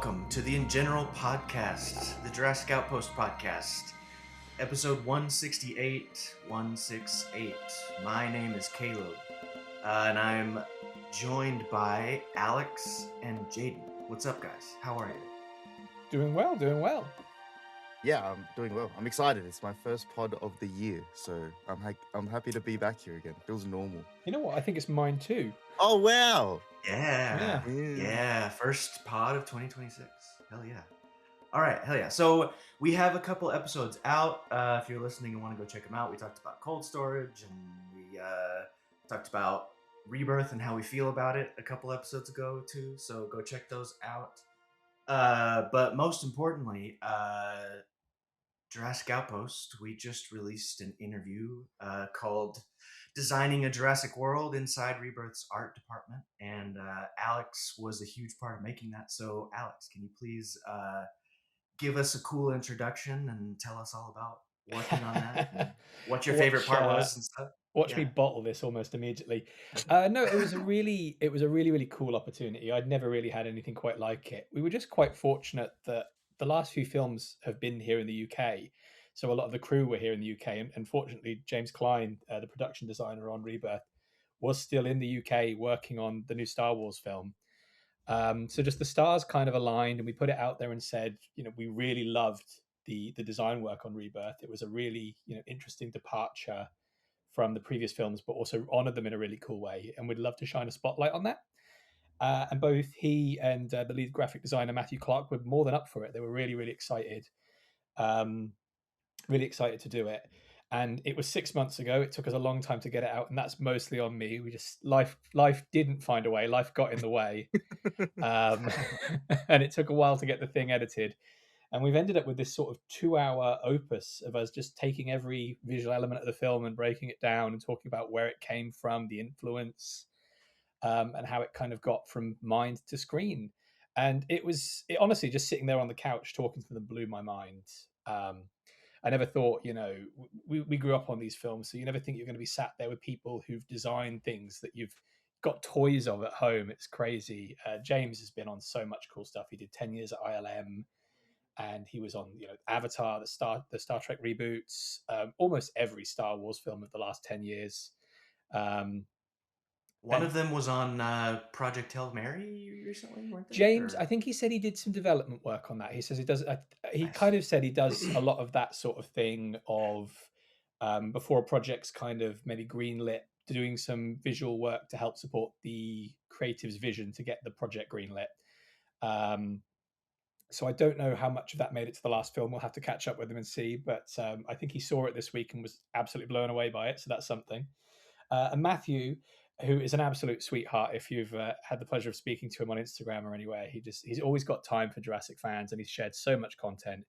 Welcome to the InGeneral podcast, the Jurassic Outpost podcast, episode 168. My name is Caleb, and I'm joined by Alex and Jaden. What's up, guys? How are you? Doing well. Yeah, I'm doing well. I'm excited. It's my first pod of the year, so I'm happy to be back here again. Feels normal. You know what? I think it's mine too. Oh wow! Yeah. First pod of 2026. Hell yeah. All right, hell yeah. So we have a couple episodes out. If you're listening and want to go check them out, we talked about cold storage and we talked about Rebirth and how we feel about it a couple episodes ago too. So go check those out. But most importantly, Jurassic Outpost, we just released an interview called Designing a Jurassic World inside Rebirth's art department. And Alex was a huge part of making that. So Alex, can you please give us a cool introduction and tell us all about working on that and what your favorite part was and stuff? Watch me bottle this almost immediately. No, it was a really cool opportunity. I'd never really had anything quite like it. We were just quite fortunate that the last few films have been here in the UK. So a lot of the crew were here in the UK. And fortunately, James Klein, the production designer on Rebirth, was still in the UK working on the new Star Wars film. So just the stars kind of aligned, and we put it out there and said, we really loved the design work on Rebirth. It was a really, interesting departure from the previous films, but also honored them in a really cool way. And we'd love to shine a spotlight on that. And both he and the lead graphic designer, Matthew Clark, were more than up for it. They were really, really excited. Really excited to do it. And it was 6 months ago. It took us a long time to get it out, and that's mostly on me. We just life didn't find a way. Life got in the way, and it took a while to get the thing edited. And we've ended up with this sort of 2-hour opus of us just taking every visual element of the film and breaking it down and talking about where it came from, the influence, and how it kind of got from mind to screen. And it honestly, just sitting there on the couch talking to them blew my mind. I never thought, we grew up on these films, so you never think you're going to be sat there with people who've designed things that you've got toys of at home. It's crazy. James has been on so much cool stuff. He did 10 years at ILM, and he was on, Avatar, the Star Trek reboots, almost every Star Wars film of the last 10 years. One of them was on Project Hail Mary recently, weren't they? James, I think he said he did some development work on that. He says he does. He kind of said he does a lot of that sort of thing of before a project's kind of maybe greenlit, doing some visual work to help support the creative's vision to get the project greenlit. So I don't know how much of that made it to the last film. We'll have to catch up with him and see. But I think he saw it this week and was absolutely blown away by it. So that's something. And Matthew, who is an absolute sweetheart, if you've had the pleasure of speaking to him on Instagram or anywhere, he's always got time for Jurassic fans, and he's shared so much content.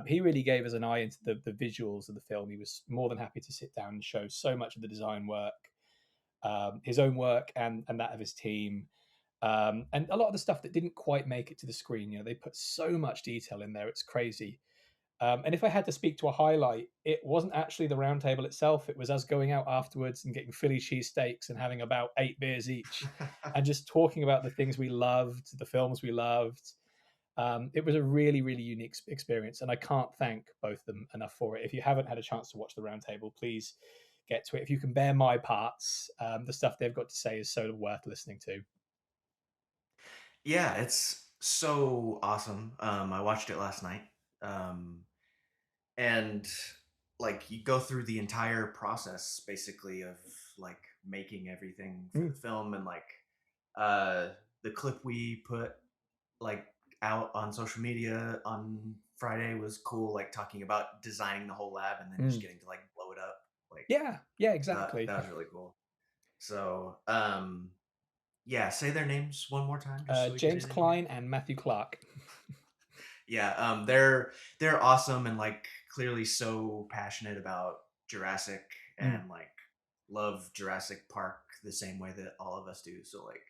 He really gave us an eye into the visuals of the film. He was more than happy to sit down and show so much of the design work, his own work and that of his team. And a lot of the stuff that didn't quite make it to the screen, they put so much detail in there. It's crazy. And if I had to speak to a highlight, it wasn't actually the round table itself. It was us going out afterwards and getting Philly cheesesteaks and having about 8 beers each and just talking about the things we loved, the films we loved. It was a really, really unique experience, and I can't thank both of them enough for it. If you haven't had a chance to watch the round table, please get to it. If you can bear my parts, the stuff they've got to say is so worth listening to. Yeah, it's so awesome. I watched it last night. And like you go through the entire process basically of like making everything for the film, and like the clip we put like out on social media on Friday was cool, like talking about designing the whole lab and then just getting to like blow it up. Like yeah, exactly. That was really cool. So yeah, say their names one more time. So James Klein and Matthew Clark. Yeah, they're awesome and like clearly so passionate about Jurassic and like love Jurassic Park the same way that all of us do. So like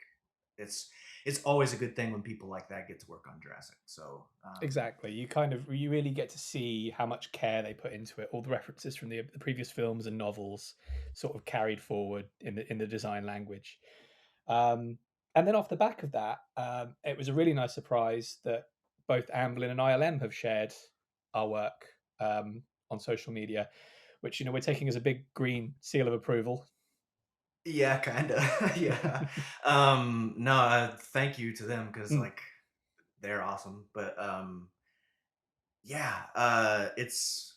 it's always a good thing when people like that get to work on Jurassic. So exactly, you really get to see how much care they put into it. All the references from the previous films and novels sort of carried forward in the design language. And then off the back of that, it was a really nice surprise that both Amblin and ILM have shared our work on social media, which we're taking as a big green seal of approval. Yeah, kind of. Yeah. No, thank you to them because Mm. like they're awesome. But yeah, it's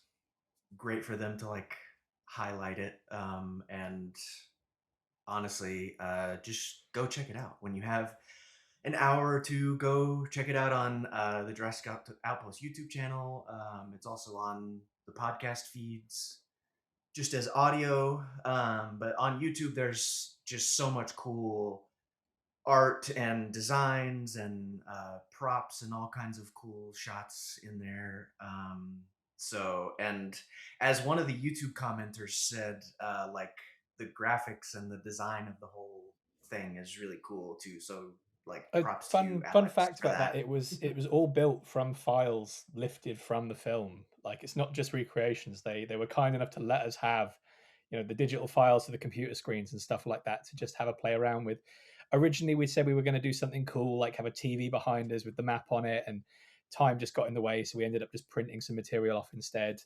great for them to like highlight it. And honestly, just go check it out when you have an hour or two. Go check it out on the Jurassic Outpost YouTube channel. It's also on the podcast feeds, just as audio. But on YouTube, there's just so much cool art and designs and props and all kinds of cool shots in there. And as one of the YouTube commenters said, like the graphics and the design of the whole thing is really cool too. So like A props to you, fun Alex, fact for about that: that. it was all built from files lifted from the film. Like it's not just recreations. They were kind enough to let us have, the digital files to the computer screens and stuff like that to just have a play around with. Originally, we said we were going to do something cool, like have a TV behind us with the map on it, and time just got in the way, so we ended up just printing some material off instead.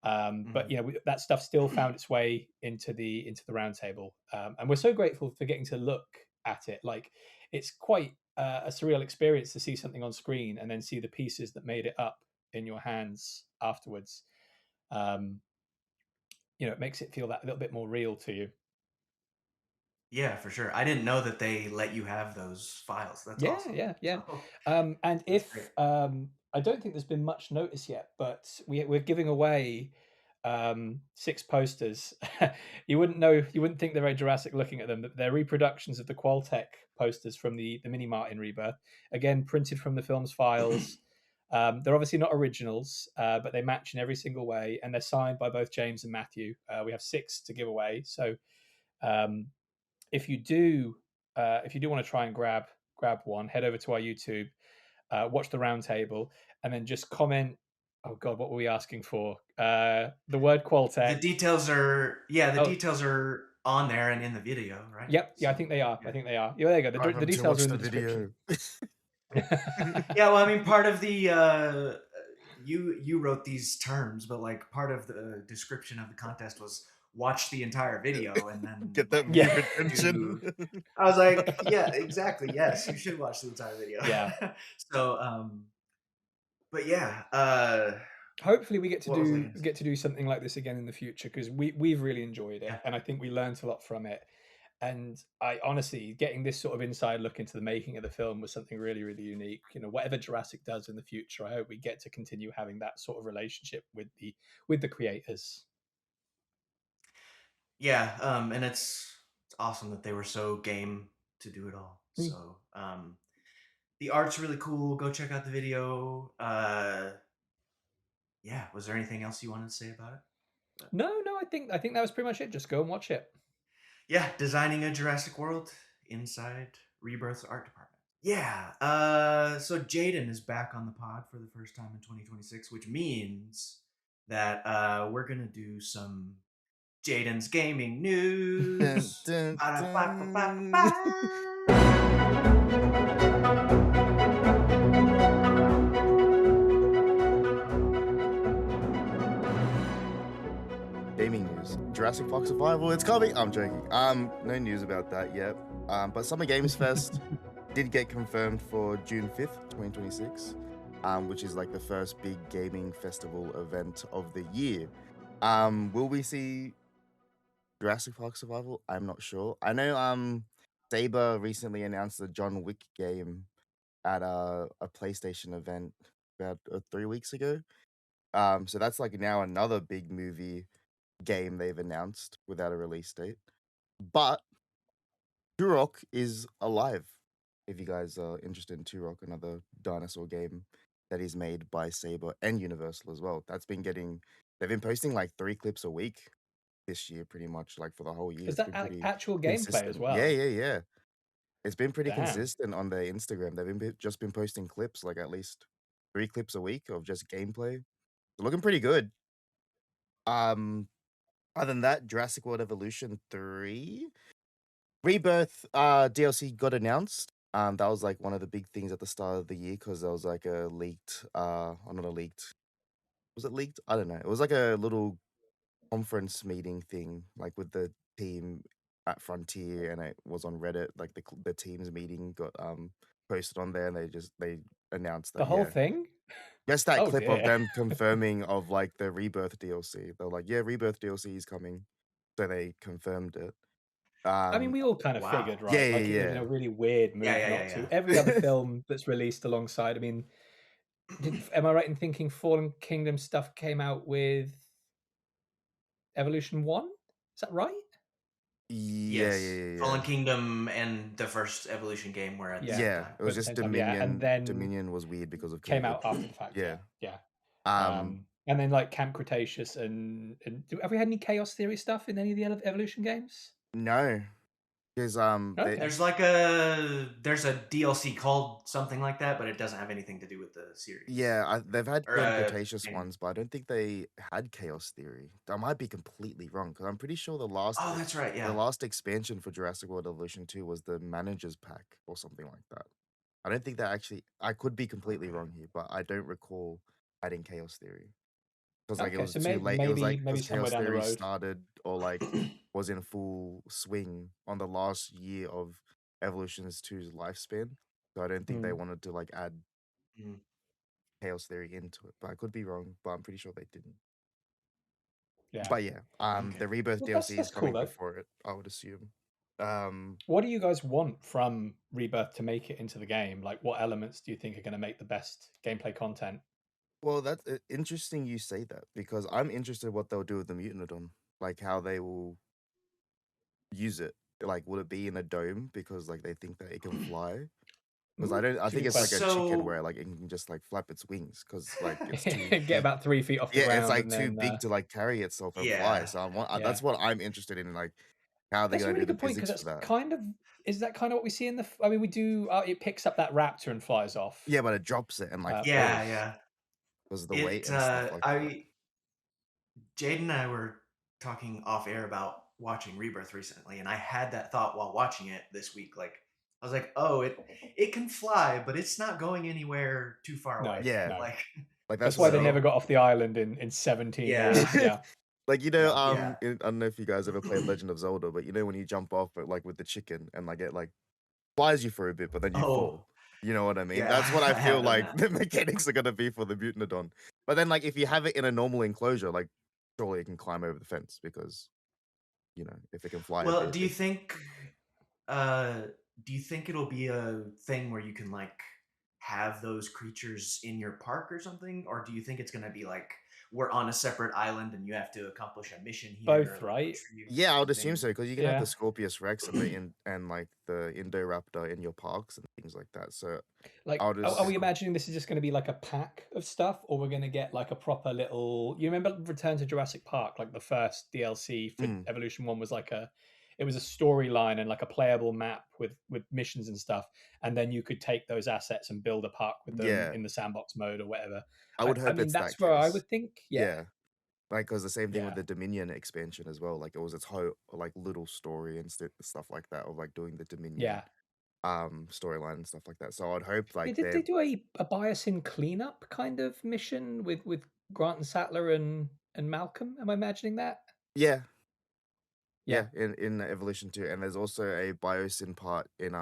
But Mhm. that stuff still found its way into the roundtable, and we're so grateful for getting to look at it. Like it's quite a surreal experience to see something on screen and then see the pieces that made it up in your hands afterwards. Um, it makes it feel that little bit more real to you. Yeah, for sure. I didn't know that they let you have those files. That's Yeah, awesome. yeah, yeah. So And that's great. if I don't think there's been much notice yet, but we're giving away 6 posters. You wouldn't know, you wouldn't think they're very Jurassic looking at them. But they're reproductions of the Qualtech posters from the mini mart in Rebirth, again printed from the film's files. They're obviously not originals, but they match in every single way, and they're signed by both James and Matthew. We have 6 to give away, so um, if you do want to try and grab one, head over to our YouTube, watch the roundtable, and then just comment. Oh God, what were we asking for? The word The Qualtech. details are the Oh, details are on there and in the video, right? yep, yeah, I think So they are. I yeah. think they are. Yeah, there you go. Drive The them to details are watch in the the description. video. Yeah, well, I mean, part of the you wrote these terms, but like part of the description of the contest was watch the entire video and then Get that like Yeah, view retention. do. I was like, yeah, exactly. Yes, you should watch the entire video. yeah. So, but yeah, Hopefully, we get to what was I do gonna say? get to do something like this again in the future because we've really enjoyed it, Yeah, and I think we learned a lot from it. And I honestly, getting this sort of inside look into the making of the film was something really, really unique. Whatever Jurassic does in the future, I hope we get to continue having that sort of relationship with the creators. yeah, and it's awesome that they were so game to do it all. Mm. So, the art's really cool. Go check out the video. Yeah, was there anything else you wanted to say about it? But, No, no, I think that was pretty much it. Just go and watch it. yeah, designing a Jurassic World inside Rebirth's art department. Yeah, so Jaden is back on the pod for the first time in 2026, which means that we're gonna do some Jaden's gaming Dun, news. dun, dun. Ba-da-ba-ba-ba-ba. Gaming news. Jurassic Park Survival, it's coming. I'm joking. No news about that yet. But Summer Games Fest did get confirmed for June 5th, 2026, which is like the first big gaming festival event of the year. Will we see Jurassic Park Survival? I'm not sure. I know Saber recently announced the John Wick game at a PlayStation event about 3 weeks ago. So that's like now another big movie game they've announced without a release date. But Turok is alive. If you guys are interested in Turok, another dinosaur game that is made by Saber and Universal as well. They've been posting like 3 clips a week this year, pretty much like for the whole year. Is It's that been pretty actual gameplay as consistent. Yeah, well? yeah, yeah. It's been pretty Damn. consistent on their Instagram. They've just been posting clips, like at least 3 clips a week of just gameplay. Looking pretty good. Um, Other than that, Jurassic World Evolution 3 Rebirth DLC got announced. That was like one of the big things at the start of the year because there was like a leaked, or not a leaked. Was it leaked? I don't know. It was like a little conference meeting thing, like with the team at Frontier, and it was on Reddit. Like the team's meeting got posted on there, and they announced The that whole thing? just that Oh clip of dear. them confirming of like the Rebirth DLC. They're like, yeah, Rebirth DLC is coming, so they confirmed it. I mean, we all kind of Wow. figured, Yeah, right? Like, it would have been yeah, a really weird Yeah, move yeah, not yeah, to. yeah. Every other film that's released alongside, I mean, am I right in thinking Fallen Kingdom stuff came out with Evolution 1? Is that right? yeah, Yes. Fallen yeah. Kingdom and the first Evolution game were at the Yeah. same Yeah, time. it Were was at the just same time, yeah. And Dominion. then Dominion was weird because of came COVID. out after the fact, Yeah. yeah. Um. And then like Camp Cretaceous and have we had any Chaos Theory stuff in any of the Evolution games? No, because they Okay. There's a DLC called something like that, but it doesn't have anything to do with the series. they've had Or Camp Cretaceous game. ones, but I don't think they had Chaos Theory. I might be completely wrong because I'm pretty sure Oh, that's right. the Yeah. last expansion for Jurassic World Evolution 2 was the Manager's Pack or something like that. I don't think that actually. I could be completely Okay. wrong here, but I don't recall adding Chaos Theory. Because like it Okay. was So too late. It was like maybe because somewhere Chaos down the Theory road. started or like was in full swing on the last year of Evolution's 2's lifespan. So I don't think they Hmm. wanted to like add Mm. Chaos Theory into it. But I could be wrong. But I'm pretty sure they didn't. Yeah. But yeah, Okay. the Rebirth Well, DLC is that's cool coming though. before it. I would assume. Um, What do you guys want from Rebirth to make it into the game? Like, what elements do you think are going to make the best gameplay content? well, that's interesting you say that because I'm interested what they'll do with the Mutantodon, like how they will use it. Like, would it be in a dome because like they think that it can fly? Because I Ooh, don't. I it's a think good it's like a question. chicken So where like it can just like flap its wings because like it's too Get big. about 3 feet off the Yeah, it's ground like and too then, big to like carry itself and fly. yeah. So I want. yeah. That's what I'm interested in. Like how they're That's a gonna really do the good point because physics for that's that. kind of, is that kind of what we see in the, I mean, we do, it picks up that raptor and flies off. Yeah, but it drops it and like But Yeah, falls yeah. because of the weight and stuff like that. Jade and I were talking off air about watching Rebirth recently, and I had that thought while watching it this week. Like, I was like, oh, it can fly, but it's not going anywhere too far no, away. Yeah, no. Like, like That's that's why what they they. never so got off the island in 17 yeah, years. Yeah. Like Yeah. yeah. I don't know if you guys ever played Legend of Zelda, but you know when you jump off it like with the chicken and like it like flies you for a bit, but then you fall. Oh, You know what I mean? yeah. That's what I I feel have done like that. the mechanics are gonna be for the Mutantodon. But then like if you have it in a normal enclosure, like surely it can climb over the fence because if it can fly a Well, bit, uh do you think it'll be a thing where you can like have those creatures in your park or something? Or do you think it's gonna be like we're on a separate island and you have to accomplish a mission here or Both, like right? retrieve yeah, I would assume something? so because you can have the Yeah. Scorpius Rex and and like the Indoraptor in your parks and things like that. So I Like, would are Okay, we just cool. imagining this is just going to be like a pack of stuff, or we're going to get like a proper little? You remember Return to Jurassic Park? Like the first DLC for mm, Evolution 1 was like it was a storyline and like a playable map with missions and stuff, and then you could take those assets and build a park with them yeah, in the sandbox mode or whatever. I I, would I hope mean, it's that that's where I case. would think. Yeah, Yeah. Like, cause the same thing with yeah, the Dominion expansion as well. Like, it was its whole like little story and stuff like that of like doing the Dominion yeah. storyline and stuff like that. So I'd hope Yeah, like did they do a biosyn cleanup kind of mission with Grant and Sattler and Malcolm? Am I imagining that? yeah, Yeah. in Evolution 2, and there's also a Biosyn part in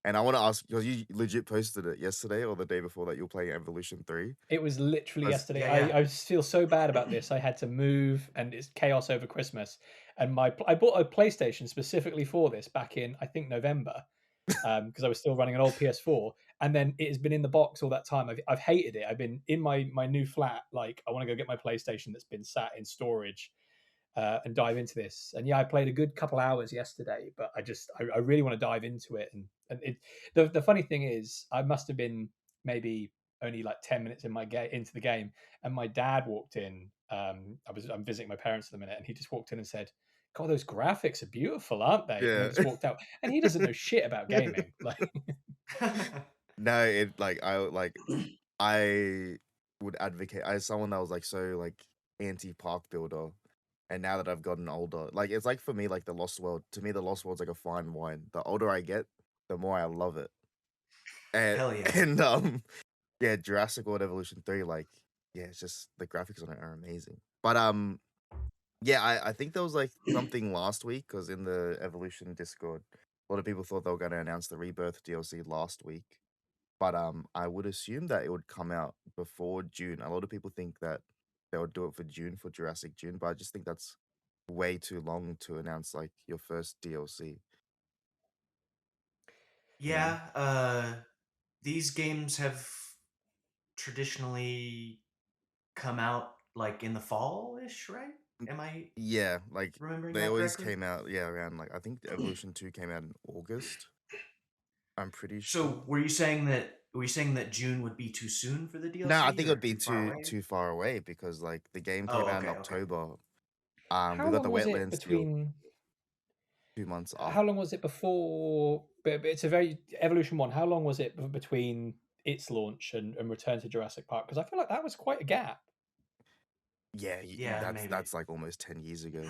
and I want to ask because you legit posted it yesterday or the day before that you're playing Evolution 3. It was literally Was yesterday. Yeah, I, yeah. I feel so bad about this. I had to move, and it's chaos over Christmas. And I bought a PlayStation specifically for this back in I think November, because I was still running an old PS4. And then it has been in the box all that time. I've hated it. I've been in my new flat. Like I want to go get my PlayStation that's been sat in storage and dive into this. And yeah, I played a good couple hours yesterday, but I really want to dive into it. And the funny thing is, I must have been maybe only like 10 minutes into the game, and my dad walked in. I'm visiting my parents at the minute, and he just walked in and said, "God, those graphics are beautiful, aren't they?" And then yeah. just walked out. And he doesn't know shit about gaming. Like, No, it I would advocate as someone that was like so like anti park builder. And now that I've gotten older, like it's like for me, like the Lost World. To me, the Lost World's like a fine wine. The older I get, the more I love it. And Hell yeah. and yeah, Jurassic World Evolution 3, like, yeah, it's just the graphics on it are amazing. But yeah, I think there was like something last week because in the Evolution Discord, a lot of people thought they were going to announce the Rebirth DLC last week. But I would assume that it would come out before June. A lot of people think that they would do it for June for Jurassic June, but I just think that's way too long to announce like your first DLC. You know? Yeah, these games have traditionally come out like in the fall-ish, right? Mm, Am I Yeah, like remembering they that always correctly? came out, yeah, around like I think Evolution 2 came out in August. I'm pretty sure. So were you saying that June would be too soon for the No, I DLC think it would or be too far away? too far away because like the game came Oh, out in okay, okay. October. We How got the long was it Wetlands deal between? 2 months after. How long was it before? But it's a very Evolution One. How long was it between its launch and Return to Jurassic Park? Because I feel like that was quite a gap. Yeah, Yeah, maybe. that's like almost 10 years ago.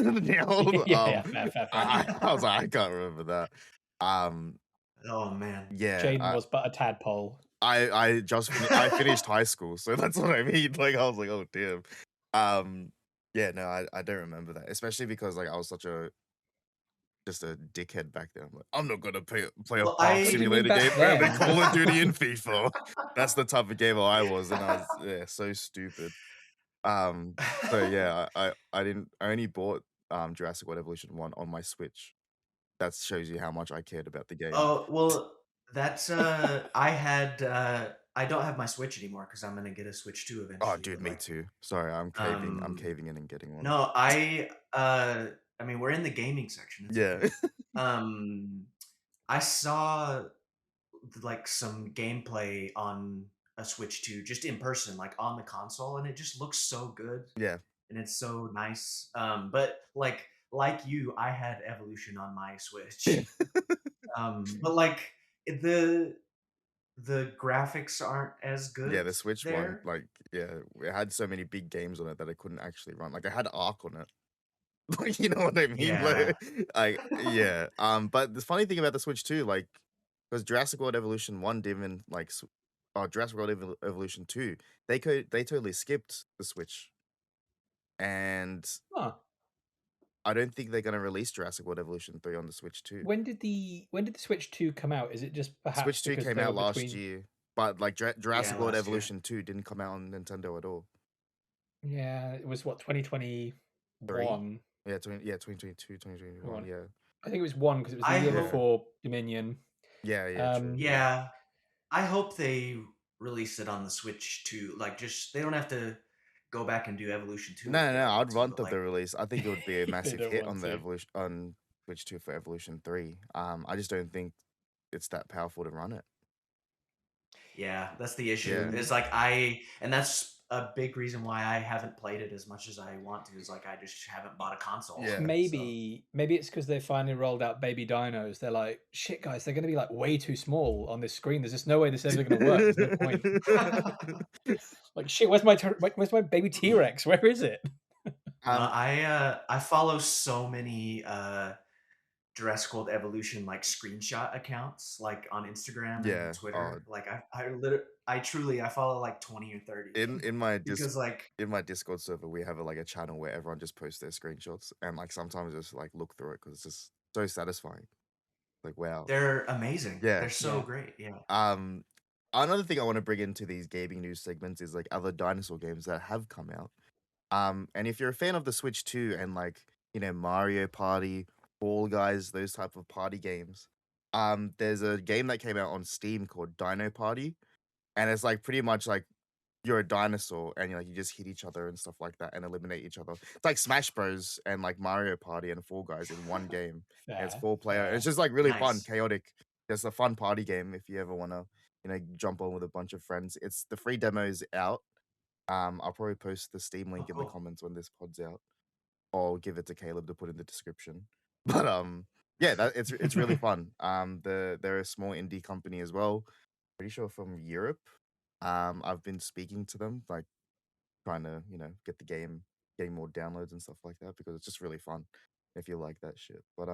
Now, Yeah, yeah, fair, fair, fair. I was like, I can't remember that. Um, Oh man. yeah, Jaden was but a tadpole. I finished high school, so that's what I mean. Like I was like, oh damn. Um, yeah, no, I don't remember that, especially because like I was such a just a dickhead back then. I'm like, I'm not gonna play a Well, park What do you mean simulator back game. I'm gonna play then? Call of Duty and FIFA. That's the type of gamer I was, and I was yeah, so stupid. Um, so yeah, I only bought Jurassic World Evolution 1 on my Switch. That shows you how much I cared about the game. Oh, well, that's I don't have my Switch anymore because I'm gonna get a Switch 2 Oh, eventually, dude, but me like too. Sorry, I'm um caving in and getting one. no, I mean we're in the gaming section, it's Yeah. okay. Um I saw like some gameplay on a Switch 2 just in person, like on the console, and it just looks so good Yeah. and it's so nice. But like you, I had Evolution on my Switch. But like the the graphics aren't as Yeah, good the Switch one, there. like, yeah, it had so many big games on it that it couldn't actually run. Like, I had Ark on it. Like, you know what I mean? Yeah. Yeah. But the funny thing about the Switch too, like, because Jurassic World Evolution 1 didn't even like, Jurassic World Evolution 2, they totally skipped the Switch, and Huh. I don't think they're gonna release Jurassic World Evolution 3 on the Switch too. When did the Switch 2 come out? Is it just perhaps Switch 2 because came they were out last between? year, but like Yeah, Jurassic World last year. Evolution 2 didn't come out on Nintendo at all. Yeah, it was what 3? 2021. Yeah, 2022, 2021. One. Yeah. I think it was one because it was the I year Yeah. hope before Dominion. Yeah, yeah, true. Um, yeah, I hope they release it on the Switch too. Like just they don't have to go back and do Evolution 2 if No, they no, don't want I'd to, want but them like to release. I think it would be a they massive don't hit want on the to. Evolution on Switch 2 for Evolution 3. I just don't think it's that powerful to run it. yeah, that's the issue. Yeah. Mm. It's like and that's a big reason why I haven't played it as much as I want to, is like I just haven't bought a console. Yeah. So Maybe it's because they finally rolled out baby dinos. They're like, shit, guys, they're going to be like way too small on this screen. There's just no way this is ever going to work. There's no point. Like, shit, where's my baby T Rex? Where is it? no, um I follow so many Jurassic World Evolution like screenshot accounts like on Instagram and yeah. Twitter. Like I truly I follow like 20 or 30 In my because like in my Discord server, we have like a channel where everyone just posts their screenshots, and like sometimes I just like look through it because it's just so satisfying. Like, wow. they're amazing. Yeah. They're so Yeah. great. Yeah. Um, Another thing I want to bring into these gaming news segments is like other dinosaur games that have come out. And if you're a fan of the Switch 2 and like, Mario Party, Fall Guys, those type of party games, there's a game that came out on Steam called Dino Party, and it's like pretty much like you're a dinosaur and you just hit each other and stuff like that and eliminate each other. It's like Smash Bros and like Mario Party and Fall Guys in one game. And it's Fair, 4 player. It's fair. just like really fun, Nice. chaotic. It's a fun party game if you ever wanna, jump on with a bunch of friends. It's the free demo is out. I'll probably post the Steam Oh, link in the cool. comments when this pod's out, or give it to Caleb to put in the description. But yeah, it's really fun. They're a small indie company as well. Pretty sure from Europe. I've been speaking to them, like trying to get the game getting more downloads and stuff like that because it's just really fun if you like that shit. But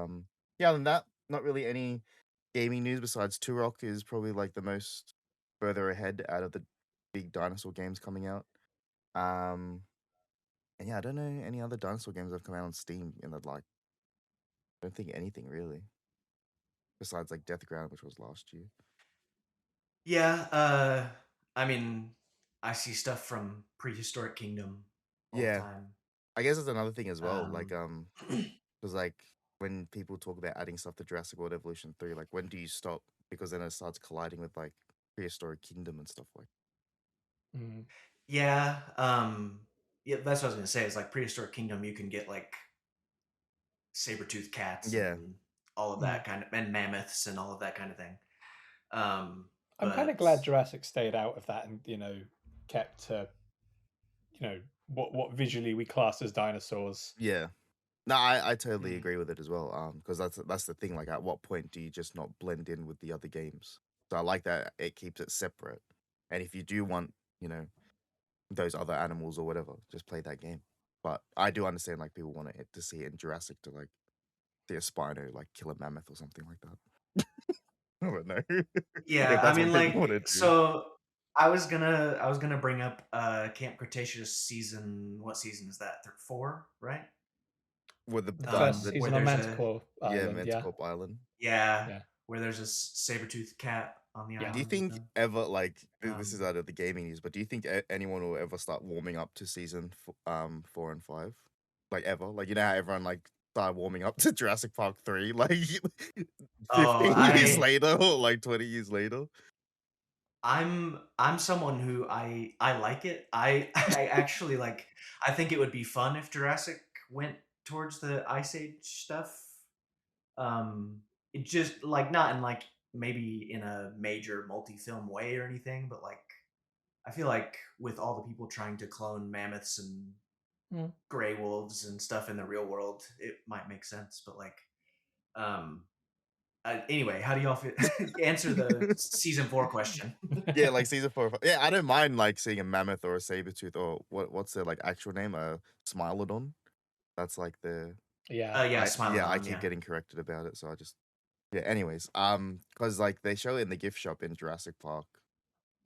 yeah, other than that, not really any gaming news besides Turok is probably like the most further ahead out of the big dinosaur games coming out. Um, and yeah, I don't know any other dinosaur games that have come out on Steam in the like. I don't think anything really besides like Death Ground, which was last year. Yeah, I mean, I see stuff from Prehistoric Kingdom all the Yeah, time. I guess that's another thing as well. Like Um, because like when people talk about adding stuff to Jurassic World Evolution 3, like when do you stop? Because then it starts colliding with like Prehistoric Kingdom and stuff like. Mm. yeah, yeah, that's what I was gonna say. Is like Prehistoric Kingdom, you can get like saber-toothed cats Yeah, and all of Mm. that kind of, and mammoths and all of that kind of thing. I'm kind of But glad Jurassic stayed out of that and kept to what visually we class as dinosaurs. yeah. No, I totally mm, agree with it as well. Because that's the thing. Like, at what point do you just not blend in with the other games? So I like that it keeps it separate. And if you do want, you know, those other animals or whatever, just play that game. But I do understand like people want it to see it in Jurassic to like see a Spino like kill a mammoth or something like that. I don't know yeah, if I that's mean, what people want like, to do. so I was gonna bring up Camp Cretaceous season. What season is that? 4, right? With The first the Where season on there's a Manticore yeah, Island, yeah, Manticore Island. yeah, yeah, where there's a saber-toothed cat on the yeah. Do you island and think stuff. ever like this is Um, out of the gaming news, but do you think anyone will ever start warming up to season 4 and 5, like ever? Like you know how everyone like started warming up to Jurassic Park 3, like oh, 15 years later or like 20 years later. I'm someone who I like it. I actually like. I think it would be fun if Jurassic went towards the Ice Age stuff. It just like not in like maybe in a major multi-film way or anything, but like I feel like with all the people trying to clone mammoths and Mm. gray wolves and stuff in the real world, it might make sense. But like, um, anyway, how do y'all answer the season 4 question? Yeah, like season 4. Yeah, I don't mind like seeing a mammoth or a saber tooth or what's their like actual name? Smilodon. That's like the Yeah, Yeah, I Smilodon, keep yeah. getting corrected about it, so I just yeah. Anyways, because like they show it in the gift shop in Jurassic Park,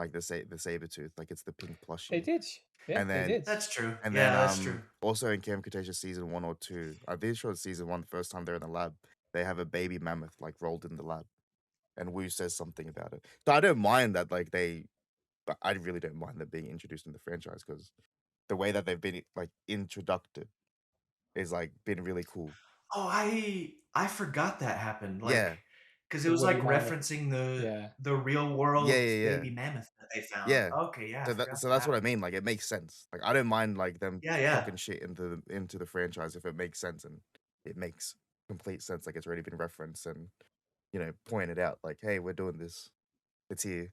like the saber tooth, like it's the pink they plushie, did. Yeah, and they then did. That's true. and then Yeah, that's true. also in Camp Cretaceous season 1 or 2, I'm pretty sure it's season 1. The first time they're in the lab, they have a baby mammoth like rolled in the lab, and Wu says something about it. So I don't mind that like but I really don't mind them being introduced in the franchise because the way that they've been like introduced is like been really cool. Oh, I forgot that happened. Like, Yeah, because it The was woolly like mammoth. referencing the Yeah. the real yeah, world yeah, yeah. baby mammoth that they found. Yeah. Okay, yeah, I forgot So that that's what I happened. mean. Like it makes sense. Like I don't mind like them Yeah, yeah, chucking shit into the franchise if it makes sense and it makes complete sense. Like it's already been referenced and pointed out. Like hey, we're doing this. It's here.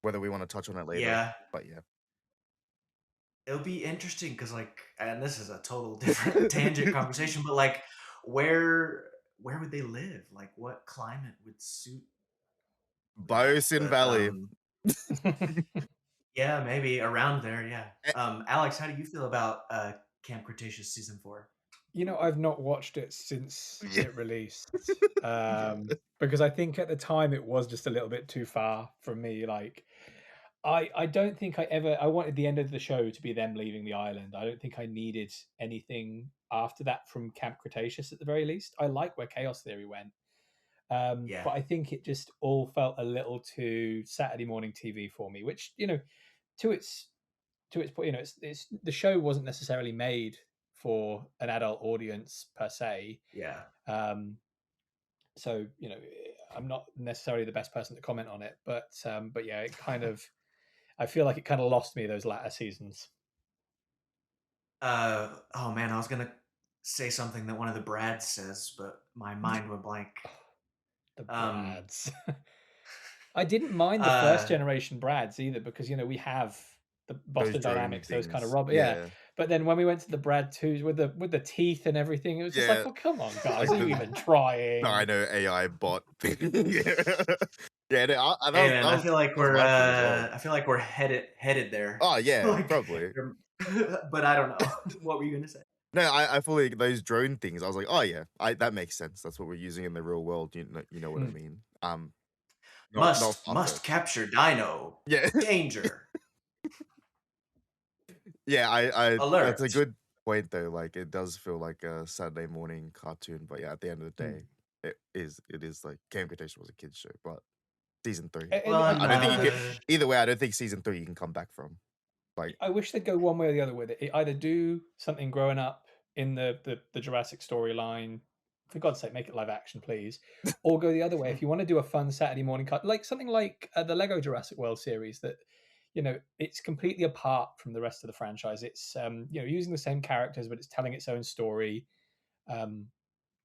Whether we want to touch on it later, yeah. but yeah. It'll be interesting because like, and this is a total different tangent conversation, but like, where where would they live? Like, what climate would suit that? Biosin But Valley. yeah, maybe around there. Yeah. Eh, Alex, how do you feel about Camp Cretaceous season 4? I've not watched it since yeah. it released. Yeah. Because I think at the time it was just a little bit too far from me. Like I don't think I wanted the end of the show to be them leaving the island. I don't think I needed anything after that from Camp Cretaceous at the very least. I like where Chaos Theory went. Yeah. But I think it just all felt a little too Saturday morning TV for me, which, to its point, it's the show wasn't necessarily made for an adult audience per se. Yeah. Um, so I'm not necessarily the best person to comment on it, but yeah, it kind of I feel like it kind of lost me those latter seasons. Oh man, I was gonna say something that one of the Brads says, but my mind went blank. The Um, Brads. I didn't mind the first uh, generation Brads either because we have the Those Boston drone Dynamics, those kind of things. Robert, yeah. Yeah. But then when we went to the Brad twos with the teeth and everything, it was just like, Yeah. well, come on, guys, Like are you the even trying? I know AI bot thing. Yeah. Yeah, no, hey man, that was I feel like my thing as well. I feel like we're headed there. Oh yeah, Like probably. but I don't know. What were you gonna say? No, I fully those drone things. I was like, oh yeah, that makes sense. That's what we're using in the real world. You know what I Mm. mean? Not far Must fetched. capture Dino. Yeah, Danger. yeah. I that's a Alert. good point though. Like it does feel like a Saturday morning cartoon, but yeah, at the end of the Mm. day, it is like Camp Cretaceous was a kids show, but season 3. And, Well, and I don't think I you could. wish Either way, I don't think season 3 you can come back from. Like, I wish they'd go one way or the other with it. Either do something growing up in the Jurassic storyline, for God's sake, make it live action, please, or go the other way. If you want to do a fun Saturday morning cut, like something like the Lego Jurassic World series, that it's completely apart from the rest of the franchise. It's using the same characters, but it's telling its own story. Um,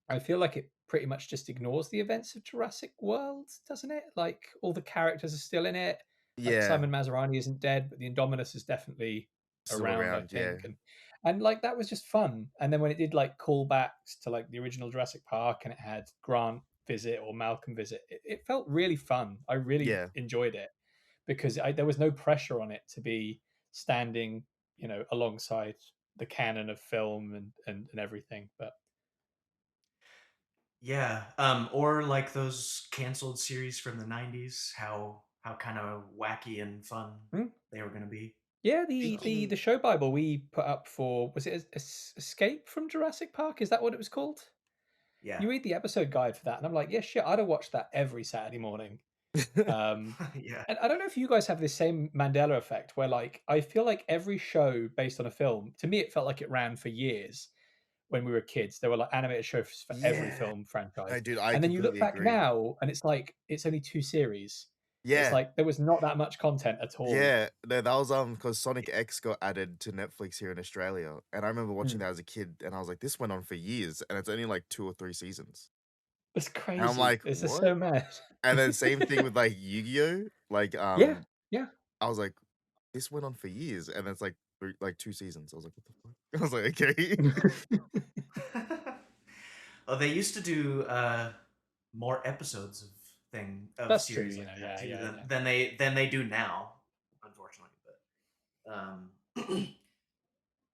I feel like it pretty much just ignores the events of Jurassic World, doesn't it? Like all the characters are still in it. Like yeah, Simon Maserani isn't dead, but the Indominus is definitely still around, I around. Yeah, think. And like that was just fun. And then when it did like callbacks to like the original Jurassic Park and it had Grant visit or Malcolm visit, it felt really fun. I really yeah. enjoyed it because there was no pressure on it to be standing, alongside the canon of film and everything. But Yeah. Or like those canceled series from the '90s. How kind of wacky and fun hmm, they were gonna be. yeah, So the show Bible we put up for, was it Escape from Jurassic Park? Is that what it was called? yeah. You read the episode guide for that, and I'm like, yeah, shit, I'd have watched that every Saturday morning. Um, Yeah. and I don't know if you guys have this same Mandela effect, where like I feel like every show based on a film, to me, it felt like it ran for years when we were kids. There were like animated shows for every Yeah. film franchise, No, dude, I and then you look completely back agree. now, and it's like it's only 2 series. It's Yeah, like there was not that much content at all. yeah. No, that was because Sonic X got added to Netflix here in Australia, and I remember watching Hmm. that as a kid, and I was like, this went on for years, and it's only like 2 or 3 seasons, It's and I'm crazy. like, It's just what? so mad. And then same thing with like Yu-Gi-Oh. Like, Yeah, yeah. I was like, this went on for years, and it's like 2 seasons. I was like, what the fuck? I was like, okay. Oh, they used to do more episodes of That's true. series like that Yeah, too yeah, yeah. than they do now, unfortunately. But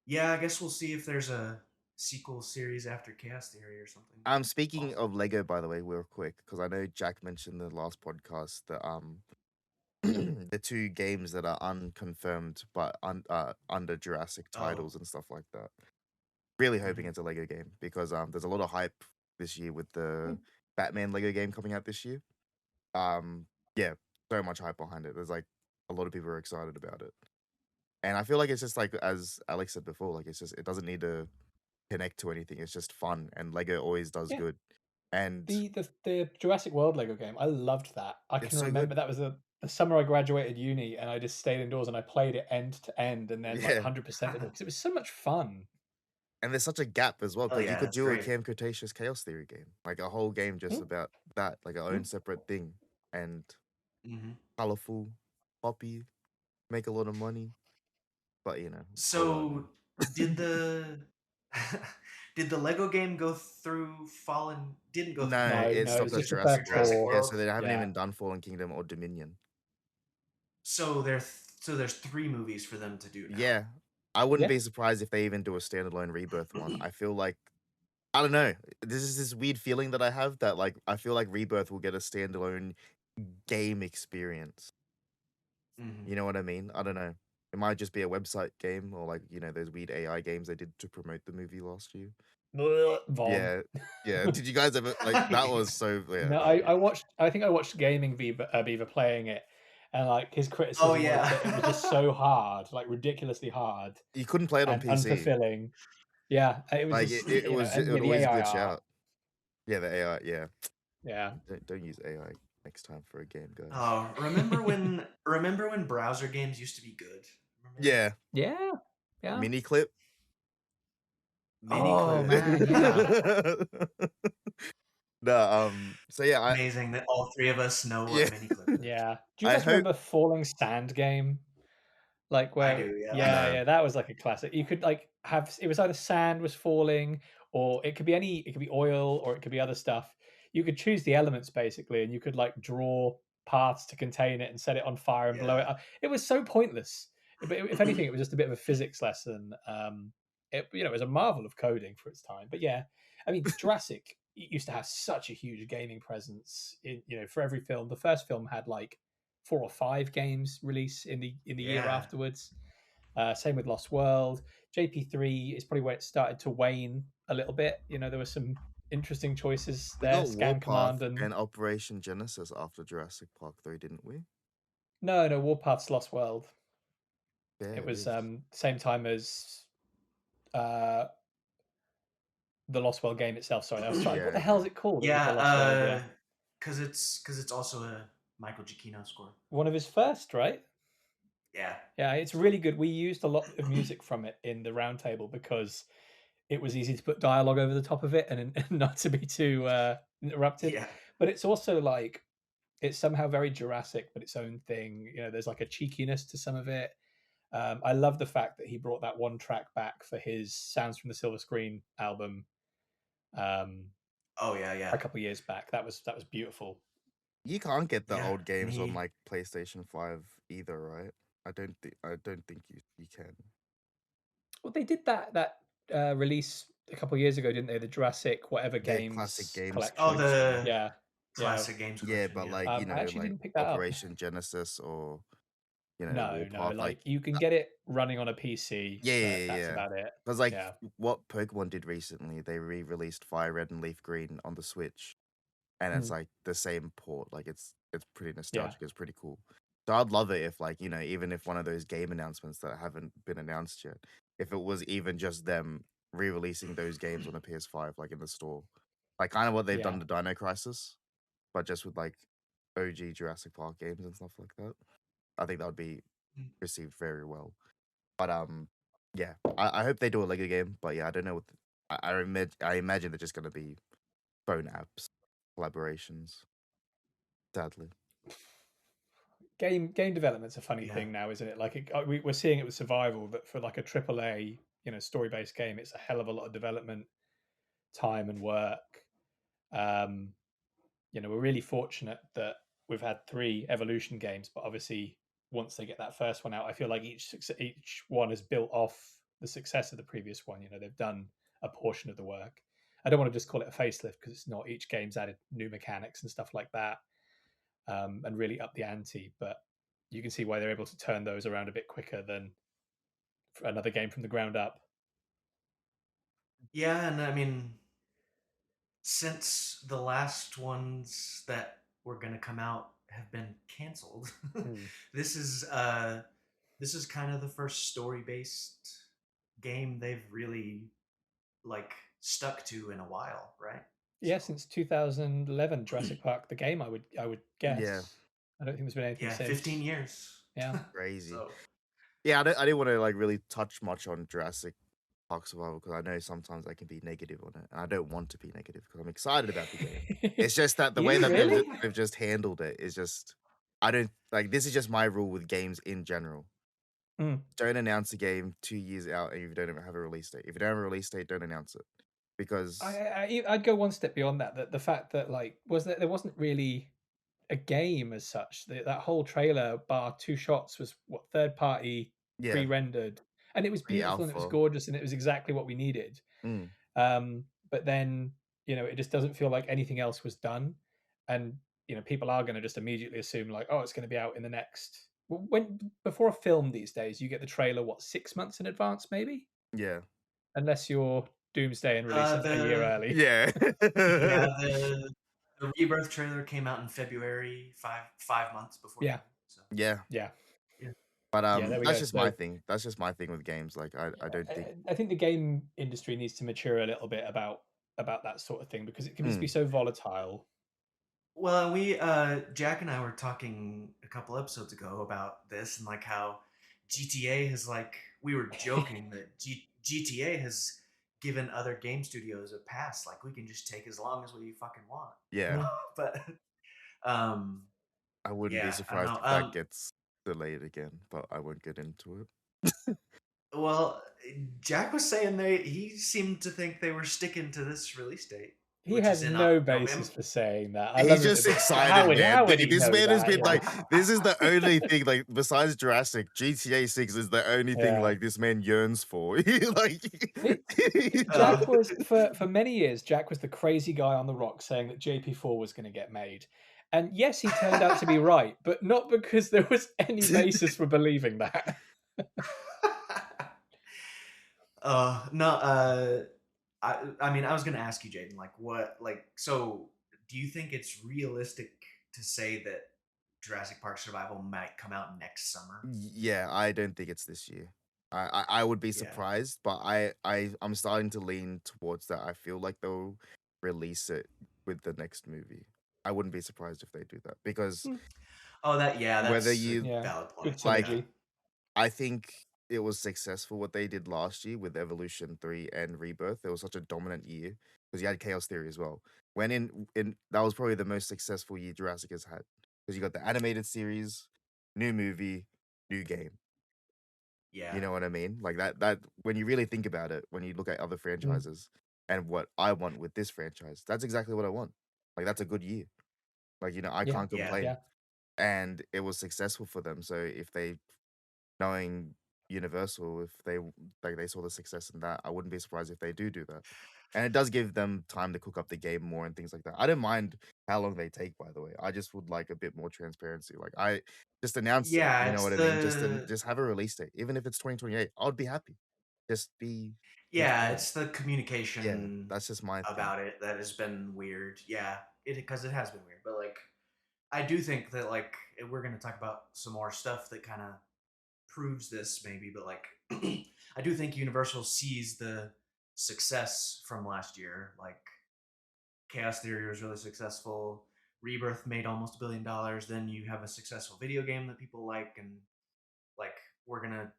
yeah, I guess we'll see if there's a sequel series after Chaos Theory or something. Speaking Possible. of Lego, by the way, real quick, because I know Jack mentioned in the last podcast that the 2 games that are unconfirmed but under Jurassic Oh. titles and stuff like that. Really hoping Mhm. it's a Lego game because there's a lot of hype this year with Hmm. the Batman Lego game coming out this year. Um, yeah, so much hype behind it. There's like a lot of people are excited about it, and I feel like it's just like as Alex said before, like it doesn't need to connect to anything. It's just fun, and Lego always does Yeah. good, and The Jurassic World Lego game, I loved that. I it's can so good. remember that was the summer I graduated uni, and I just stayed indoors and I played it end to end, and then like Yeah, 100% it because it was so much fun. and there's such a gap as well Oh because you yeah, could it's do a great. Camp Cretaceous Chaos Theory game, like a whole game just Mm, about that, like a mm. own separate thing, and Hmm. colorful, poppy, make a lot of money. But what do I So did know? the did the Lego game go through Fallen? Didn't go through No, Fallen No, it no, it Kingdom. stopped was It at went just the through Jurassic first World. Jurassic four. Yeah, so World. they haven't Yeah. even done Fallen Kingdom or Dominion. So there's 3 movies for them to do now. Yeah, I wouldn't Yeah. be surprised if they even do a standalone Rebirth one. I feel like I don't know. This is this weird feeling that I have that like I feel like Rebirth will get a standalone game experience. Hmm. You know what I mean? I don't know. It might just be a website game or like those weird AI games they did to promote the movie last year. Vom. Yeah, yeah. Did you guys ever like that? Was so yeah. No, That I watched. I think I watched Gaming Beaver playing it, and like his Oh criticism was yeah. that it was just so hard, like ridiculously hard you couldn't play it on and PC. unfulfilling. Yeah, it was Like just it and yeah, would the always AI glitch art. out. Yeah, the AI. Yeah, Yeah, don't use AI next time for a game, guys. Oh, remember when browser games used to be good? Remember that? Yeah, yeah, yeah. mini clip. Mini Oh clip. man, yeah. No, so yeah, Amazing that all 3 of us know yeah, what mini clip is. Yeah. Do you I guys hope. remember Falling Sand game? Like I where do, yeah. yeah, No, yeah, that was like a classic. You could like have it was either sand was falling or it could be oil or it could be other stuff. You could choose the elements basically and you could like draw paths to contain it and set it on fire and blow it Yeah. up. It was so pointless. But if anything, it was just a bit of a physics lesson. It was a marvel of coding for its time. But yeah, I mean, Jurassic used to have such a huge gaming presence. For every film, the first film had like 4 or 5 games release in the year Yeah. afterwards. Same with Lost World. JP3 is probably where it started to wane a little bit. There were some interesting choices We there. got Scan Warpath Command and and Operation Genesis after Jurassic Park 3, didn't we? no, Warpath's Lost World. Yeah, It it was is. same time as uh, the Lost World game itself. Sorry, I was trying. What Yeah, the hell okay. is it called? It was the Lost World. Yeah, Yeah, because it's also a Michael Giacchino score. one of his first, right? Yeah. Yeah, it's really good. We used a lot of music from it in the roundtable because it was easy to put dialogue over the top of it and not to be too interrupted. Yeah. But it's also like it's somehow very Jurassic, but its own thing. There's like a cheekiness to some of it. I love the fact that he brought that one track back for his Sounds from the Silver Screen album um, Oh yeah, a yeah, couple of years back. That was beautiful. You can't get the yeah. old And games on he, like PlayStation 5 either, right? I don't think you can. Well, they did that release a couple of years ago, didn't they? The Jurassic whatever Yeah, classic games games oh, collection. collection. the Yeah, yeah. classic games Yeah, collection. but Yeah. like, I actually like didn't pick that up. Operation Genesis or No. Warpath, Like you can get it running on a PC, yeah, but yeah, that's yeah. about it. Because like Yeah. what Pokemon did recently, they re-released Fire Red and Leaf Green on the Switch, and it's Mm, like the same port. Like it's pretty yeah. nostalgic. It's pretty cool. So I'd love it if like even if one of those game announcements that haven't been announced yet, if it was even just them re-releasing those games on the PS5, like in the store, like kind of what they've Yeah. done to Dino Crisis, but just with like OG Jurassic Park games and stuff like that. I think that would be received very well. But yeah, I hope they do a Lego game. But yeah, I don't know what I imagine they're just gonna be phone apps collaborations. Sadly, Game development's a funny Yeah. thing now, isn't it? Like we're seeing it with Survival that for like a AAA, story based game, it's a hell of a lot of development time and work. Um, we're really fortunate that we've had 3 Evolution games, but obviously once they get that first one out, I feel like each one has built off the success of the previous one. They've done a portion of the work. I don't want to just call it a facelift because it's not. Each game's added new mechanics and stuff like that, and really up the ante. But you can see why they're able to turn those around a bit quicker than for another game from the ground up. Yeah, and I mean, since the last ones that were gonna come out have been canceled, Mm. this is this is kind of the first story based game they've really like stuck to in a while, right? Yeah, So since 2011, Jurassic Park, the game, I would yeah, guess. I don't think there's been anything yeah, 15 since. years. Yeah. crazy. So Yeah, I didn't want to like really touch much on Jurassic Park Survival because I know sometimes I can be negative on it, and I don't want to be negative because I'm excited about the game. It's just that the way You that really? they've just handled it is just I don't like. This is just my rule with games in general. Mm. Don't announce a game 2 years out and you don't even have a release date. If you don't have a release date, don't announce it because I'd go one step beyond that. That the fact that there wasn't really a game as such. That whole trailer, bar 2 shots, was what third party yeah, pre-rendered, and it was beautiful and it was pre-alpha. gorgeous and it was exactly what we needed. Mm, But then it just doesn't feel like anything else was done, and people are going to just immediately assume like, oh, it's going to be out in the next. When before a film these days, you get the trailer 6 months in advance, maybe, yeah, unless you're Doomsday and release it a year the early. yeah, yeah the Rebirth trailer came out in February, five months before the Yeah, game. So yeah. yeah, yeah, But yeah. There we that's go. just my So thing. That's just my thing with games. Like I don't think. I think the game industry needs to mature a little bit about that sort of thing because it can just be Mm, so volatile. well, we Jack and I were talking a couple episodes ago about this and like how GTA has like we were joking that GTA has given other game studios a pass. Like we can just take as long as we fucking want, yeah, but um, I wouldn't be yeah, I don't surprised know. if that gets delayed again, but I won't get into it. Well, Jack was saying he seemed to think they were sticking to this release date. He which is has in no November. basis for saying that. I love He's him just for this. How excited, would man. how would he This know man has that? been Yeah. like, this is the only thing, like, besides Jurassic, GTA 6 is the only thing Yeah. like this man yearns for. Like, Jack Uh, was for many years. Jack was the crazy guy on the rock saying that JP4 was going to get made, and yes, he turned out to be right, but not because there was any basis for believing that. no. I mean, I was gonna ask you, Jaden, like, what, like, so, do you think it's realistic to say that Jurassic Park Survival might come out next summer? yeah, I don't think it's this year. I would be Yeah. surprised, but I'm starting to lean towards that. I feel like they'll release it with the next movie. I wouldn't be surprised if they do that because Oh, yeah, whether that's a you Yeah, valid good point. like, Yeah. synergy. I think it was successful what they did last year with Evolution 3 and Rebirth. It was such a dominant year because you had Chaos Theory as well. When in that was probably the most successful year Jurassic has had because you got the animated series, new movie, new game. Yeah. You know what I mean? Like that when you really think about it, when you look at other Mm, franchises and what I want with this franchise, that's exactly what I want. Like that's a good year. Like, I yeah, can't Yeah. complain. yeah, And it was successful for them. So if they knowing Universal, if they like they saw the success in that, I wouldn't be surprised if they do that. And it does give them time to cook up the game more and things like that. I don't mind how long they take, by the way. I just would like a bit more transparency. Like I just announce it, Yeah, you know it's what I mean? Just the just have a release date, even if it's 2028. I would be happy. Just be yeah, transparent. it's the Yeah, communication that's just my thing. about it that has been weird. Yeah, because it has been weird. But like, I do think that, like, we're gonna talk about some more stuff that kind of proves this maybe, but like, I do think Universal sees the success from last year. Like, Chaos Theory was really successful. Rebirth made almost $1 billion. Then you have a successful video game that people like, and like, we're gonna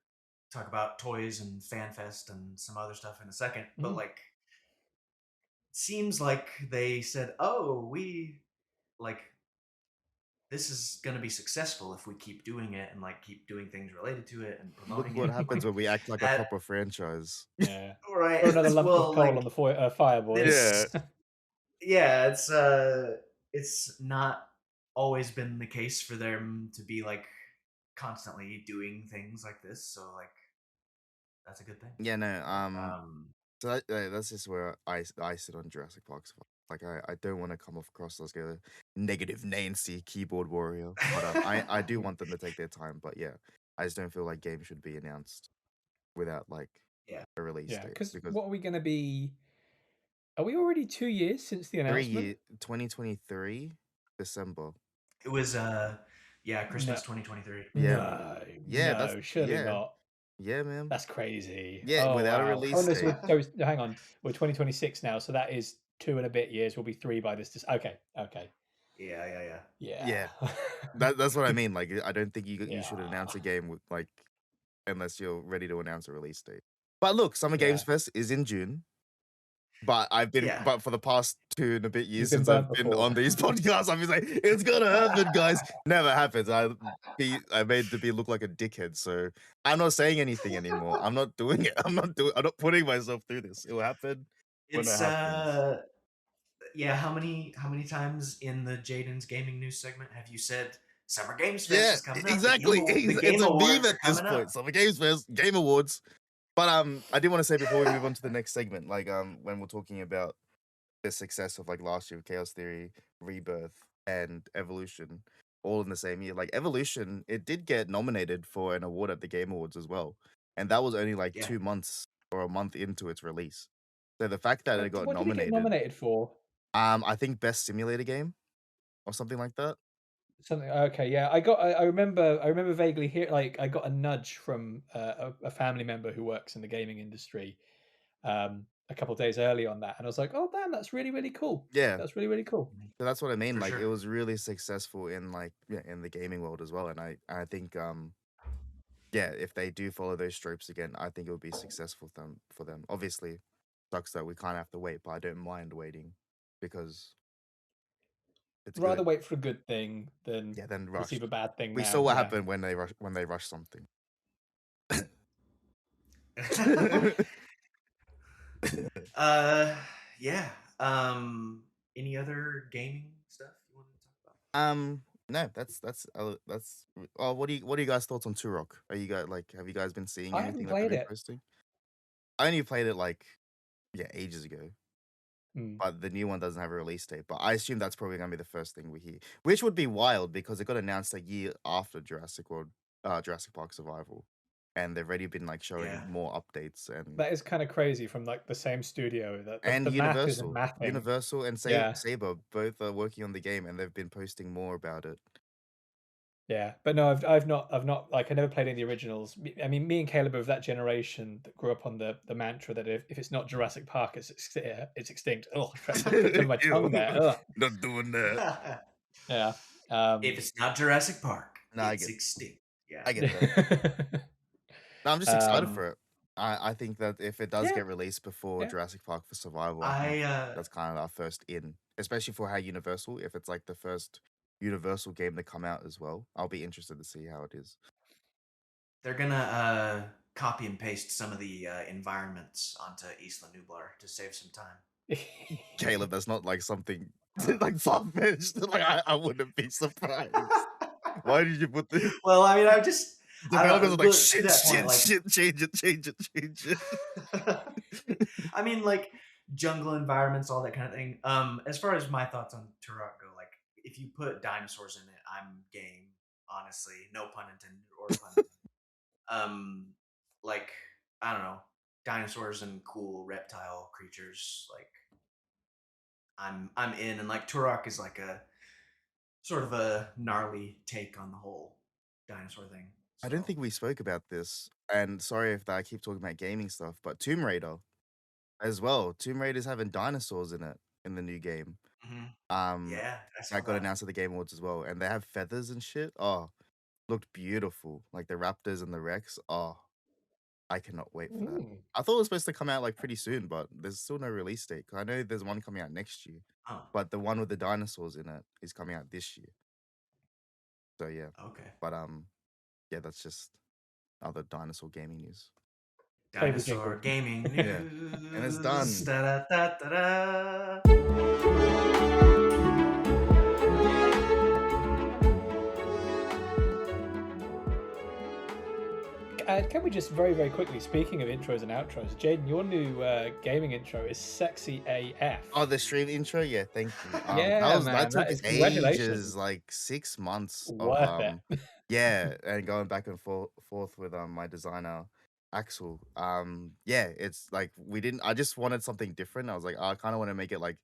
talk about toys and FanFest and some other stuff in a second. But mm, like, seems like they said, "Oh, we like this is gonna be successful if we keep doing it and like keep doing things related to it and Look promoting what it." And happens like when we act like a that, proper franchise. yeah. right? Throw another lump of Well, coal on like the fire, boys. Yeah. this, yeah, it's not always been the case for them to be like constantly doing things like this. So like, that's a good thing. Yeah, no. Um, So that's just where I sit on Jurassic Park. Like I don't want to come off across as a negative Nancy keyboard warrior, but I do want them to take their time. But yeah, I just don't feel like games should be announced without like yeah, a release Yeah, date because because what are we going to be? Are we already 2 years since the announcement? 2023 December. it was yeah, No, Christmas 2023. Yeah, man. no, Yeah, that's no, surely yeah, not. yeah, man. That's crazy. Yeah, Oh without a wow. Oh release no, date. no, hang on. We're 2026 now, so that is 2 and a bit years. We'll be 3 by this. Okay, okay, Yeah, yeah, yeah. yeah, Yeah, that's what I mean. Like I don't think you should yeah, announce a game with like unless you're ready to announce a release date. But look, Summer Games yeah. Fest is in June. Yeah. But for the past 2 and a bit You've years been since burnt I've been before. on these podcasts, I'm just like, it's gonna happen, guys. Never happens. I made to be look like a dickhead, so I'm not saying anything anymore. I'm not doing it. I'm not putting myself through this. It will happen when it It's happens. yeah, how many times in the Jaden's gaming news segment have you said Summer Games Fest Yeah, is coming up? exactly. The It's Game a meme Awards are at this coming point. up. Summer Games Fest, Game Awards. But I did want to say before we move on to the next segment, like when we're talking about the success of like last year with Chaos Theory, Rebirth, and Evolution, all in the same year. Like Evolution, it did get nominated for an award at the Game Awards as well, and that was only like Yeah. 2 months or a month into its release. So the fact that it got What did it get nominated, nominated for? I think best simulator game or something like that. Something. Okay, yeah. I remember. I remember vaguely here. Like, I got a nudge from a family member who works in the gaming industry a couple of days early on that, and I was like, "Oh, damn, that's really, really cool. Yeah, That's really, really cool." so that's what I mean. For Like it sure. was really successful in like yeah, in the gaming world as well, and I think yeah, if they do follow those tropes again, I think it would be successful for them. Obviously, sucks that we can't have to wait, but I don't mind waiting because it's Rather good. wait for a good thing than Yeah, then receive a rushed. bad thing We saw now. what Yeah. happened when they rush something. uh yeah. Any other gaming stuff you wanted to talk about? No, that's. Oh, what are you guys' thoughts on Turok? Are you guys like have you guys been seeing I haven't anything that they've played been it. posting? I only played it like ages ago, Hmm. but the new one doesn't have a release date. But I assume that's probably gonna be the first thing we hear, which would be wild because it got announced a year after Jurassic Park Survival, and they've already been like Yeah. showing more updates and That is kind of crazy from like the same studio. That and the math isn't mathing. Universal and Yeah, Saber both are working on the game, and they've been posting more about it. yeah. But no, I've not like I never played any of the originals. I mean, me and Caleb are of that generation that grew up on the mantra that if it's not Jurassic Park, it's extinct. Oh, I tripped over my tongue Ew, there. Ugh. not doing that. Yeah. If it's not Jurassic Park, No, it's extinct. Yeah. I get that. No, I'm just excited um, for it. I think that if it does yeah, get released before yeah. Jurassic Park for Survival, I think I that's kind of our first in, especially for how Universal. If it's like the first Universal game to come out as well, I'll be interested to see how it is. they're gonna copy and paste some of the environments onto Isla Nublar to save some time. Caleb, that's not like something like far fetched. Like I wouldn't be surprised. Why did you put the Well, I mean, I don't developers know. are like To that point, like, change it, change it, change it. I mean, like jungle environments, all that kind of thing. As far as my thoughts on Turok go, like if you put dinosaurs in it, I'm game. Honestly, no pun intended or pun intended. Um, like I don't know, dinosaurs and cool reptile creatures. Like I'm in, and like Turok is like a sort of a gnarly take on the whole dinosaur thing. I So don't think we spoke about this, and sorry if I keep talking about gaming stuff, but Tomb Raider as well. Tomb Raider's having dinosaurs in it in the new game. mhm. Um, Yeah, I saw that got that. announced at the Game Awards as well, and they have feathers and shit. Oh, looked beautiful, like the raptors and the Rex. Oh, I cannot wait for that. Mm. I thought it was supposed to come out like pretty soon, but there's still no release date. 'Cause I know there's one coming out next year, Oh, but the one with the dinosaurs in it is coming out this year. So yeah, okay. but yeah, that's just other dinosaur gaming news. Play the Dinosaur jingle. gaming Yeah, and it's news. done. Da, da, da, da, da. Can we just very, very quickly, speaking of intros and outros, Jaden, your new gaming intro is sexy AF. Oh, the stream intro, yeah, thank you. Yeah, that man, took that is ages, congratulations. like 6 months of Worth it. yeah, and going back and forth with my designer Axel. Yeah, it's like we didn't. I just wanted something different. I was like, I kind of want to make it like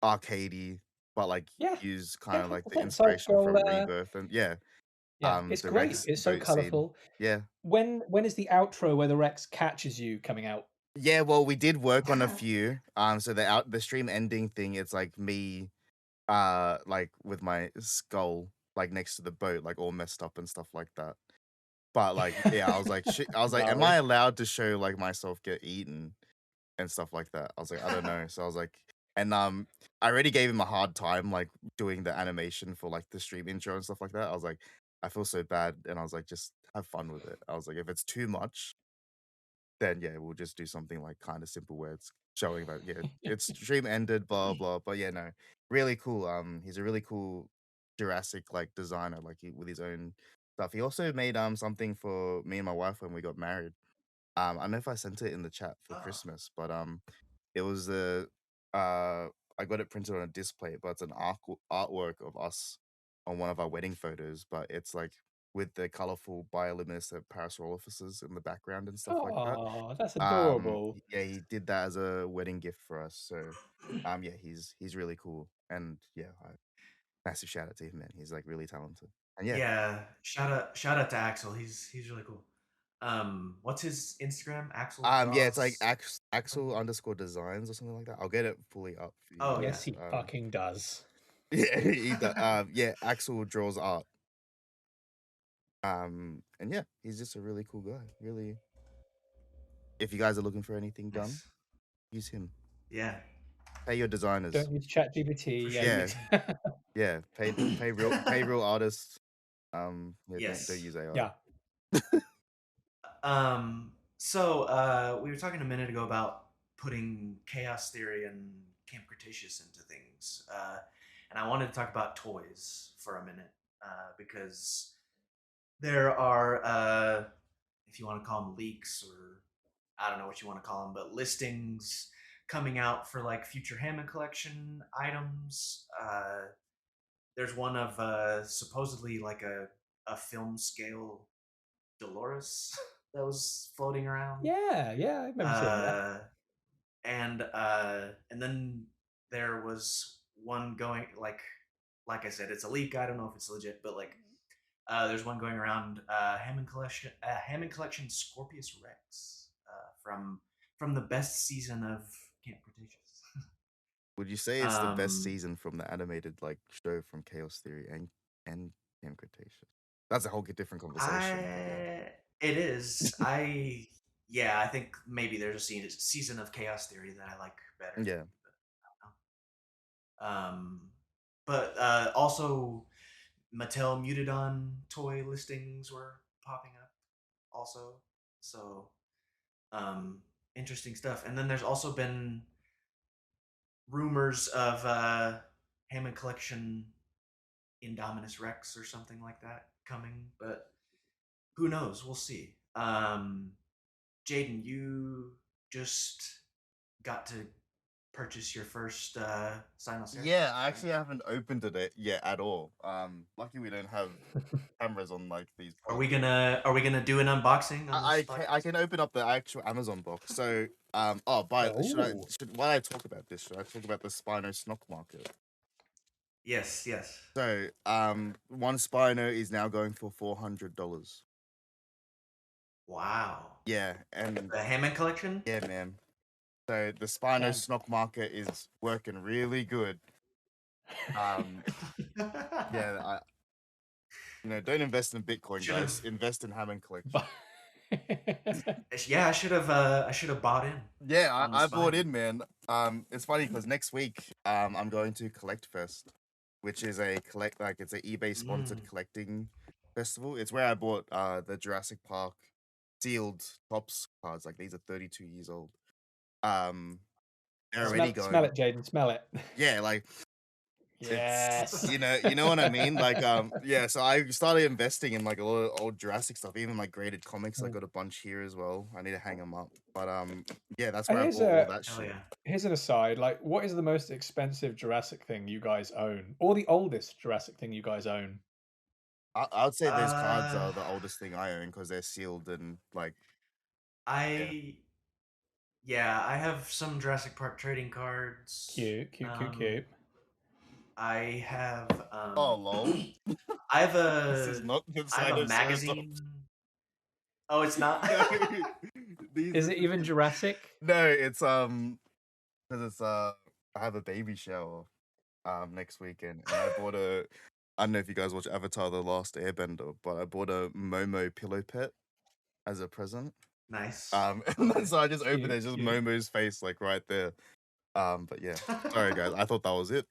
arcadey, but like Yeah, use kind yeah, of like that's the it. Side inspiration from scroller. Rebirth and yeah, Yeah, it's the great. Rex It's so boat scene. colourful. Yeah. When is the outro where the Rex catches you coming out? Yeah, well, we did work on a few. So the stream ending thing, it's like me, like with my skull, like next to the boat, like all messed up and stuff like that. But like, yeah, I was like, am I Gnarly. allowed to show like myself get eaten and stuff like that? I was like, I don't know. So I was like, and I already gave him a hard time like doing the animation for like the stream intro and stuff like that. I was like, I feel so bad, and I was like, just have fun with it. I was like, if it's too much, then yeah, we'll just do something like kind of simple where it's showing that yeah, it's stream ended, blah blah. But yeah, no, really cool. He's a really cool Jurassic like designer, like with his own stuff. He also made something for me and my wife when we got married. I don't know if I sent it in the chat for Oh, Christmas, but it was a I got it printed on a display, but it's an artwork of us on one of our wedding photos, but it's like with the colorful bioluminescent parasol officers in the background and stuff like that. Oh, that's adorable. Yeah, he did that as a wedding gift for us. So yeah, he's really cool. And yeah, massive shout out to him, man. He's like really talented. And yeah. yeah. Shout out to Axel. He's really cool. What's his Instagram? Axel Yeah, it's like draws. Axel underscore designs or something like that. I'll get it fully up for you Oh yeah. Yes, guys. he fucking does. Yeah, yeah, Axel draws art. And yeah, he's just a really cool guy. Really, if you guys are looking for anything done, Nice. use him. Yeah. Pay your designers. Don't use ChatGPT. For Yeah, sure. use- Yeah, pay real artists. Yeah, Yes. don't use AI. yeah. So we were talking a minute ago about putting chaos theory and Camp Cretaceous into things. And I wanted to talk about toys for a minute because there are, if you want to call them leaks or I don't know what you want to call them, but listings coming out for like future Hammond collection items. There's one of supposedly like a film scale Dolores that was floating around. Yeah, I remember seeing that. And then there was one going like I said, it's a leak. I don't know if it's legit, but like there's one going around Hammond Collection Scorpius Rex from the best season of Camp Cretaceous. Would you say it's the best Um, season from the animated like show from Chaos Theory and Camp Cretaceous? That's a whole different conversation. But yeah. It is. I think maybe there's a season of Chaos Theory that I like better. Yeah. But also Mattel Mutadon toy listings were popping up also. So interesting stuff. And then there's also been rumors of Hammond Collection Indominus Rex or something like that coming, but who knows? We'll see. Jaden, you just got to purchase your first Sinoceratops. Yeah, I actually haven't opened it yet at all. Lucky we don't have cameras on like these. Are we gonna do an unboxing? On I can open up the actual Amazon box. So while I talk about this, should I talk about the Spino Snock market? Yes. So one Spino is now going for $400. Wow. Yeah, and the Hammond Collection. Yeah, man. So the Spino Snock market is working really good. Yeah, don't invest in Bitcoin, guys. Invest in Hammond Collection. Yeah, I should have bought in. Yeah, I bought in, man. It's funny because next week, I'm going to Collect Fest, which is it's an eBay sponsored collecting festival. It's where I bought the Jurassic Park sealed Tops cards. Like these are 32 years old. They're already going. Smell it, Jaden. Smell it. Yeah, like. Yes. You know what I mean? Like, yeah. So I started investing in like a lot of old Jurassic stuff, even like graded comics. I got a bunch here as well. I need to hang them up. But yeah, that's where I bought all that shit. Here's an aside. Like, what is the most expensive Jurassic thing you guys own, or the oldest Jurassic thing you guys own? I would say those cards are the oldest thing I own because they're sealed and like. I have some Jurassic Park trading cards. Cute. I have. Oh lol. I have a. This is not a magazine. Oh, it's not. Is it even Jurassic? No, it's because it's I have a baby shower next weekend, and I bought a. I don't know if you guys watch Avatar: The Last Airbender, but I bought a Momo pillow pet as a present. Nice. And so I just opened it, just Momo's face like right there. But yeah, sorry guys, I thought that was it.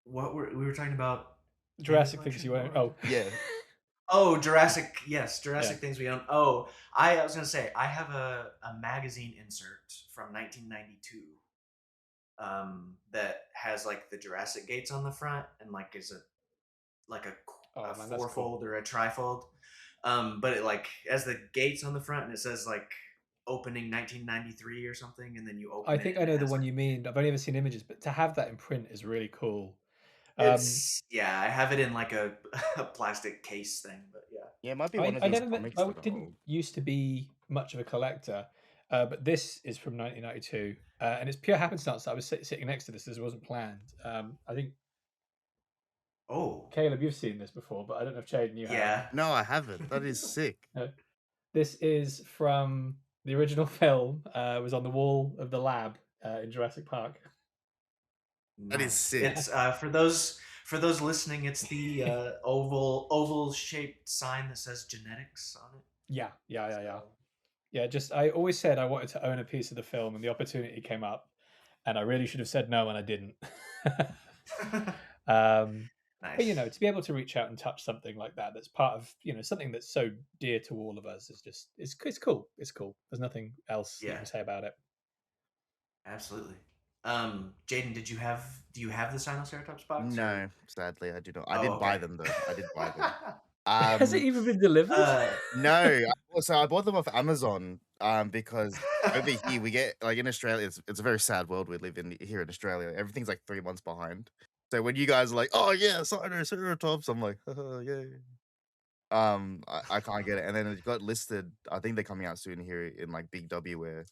What we were talking about? Jurassic things you own. Oh yeah. Oh, Jurassic. Yes, Jurassic things we own. Oh, I was gonna say I have a magazine insert from 1992. That has like the Jurassic gates on the front and like is a fourfold or a trifold. But it like has the gates on the front and it says like opening 1993 or something, and then you open. I think I know the one you mean. I've only ever seen images, but to have that in print is really cool. It's I have it in like a plastic case thing, but yeah, it might be one of these comics. I didn't used to be much of a collector, but this is from 1992, and it's pure happenstance that I was sitting next to this. This wasn't planned. I think. Oh, Caleb, you've seen this before, but I don't know if Jaden you have. No, I haven't. That is sick. This is from the original film. It was on the wall of the lab in Jurassic Park. That is sick. It's for those listening. It's the oval shaped sign that says genetics on it. Yeah. Just I always said I wanted to own a piece of the film, and the opportunity came up, and I really should have said no, and I didn't. But Nice. to be able to reach out and touch something like that, that's part of something that's so dear to all of us, is just it's cool. It's cool. There's nothing else that you Yeah, can say about it. absolutely. Jaden, do you have the Sinoceratops box or? No, sadly, I do not. I Oh, did buy okay. them though. I did buy them. Has it Um, even been delivered? no, so I bought them off Amazon. Because over here we get like in Australia, it's a very sad world we live in here in Australia. Everything's like 3 months behind. So when you guys are like, oh yeah, Sinoceratops, I'm like, yay. I can't get it, and then it got listed. I think they're coming out soon here in like Big W where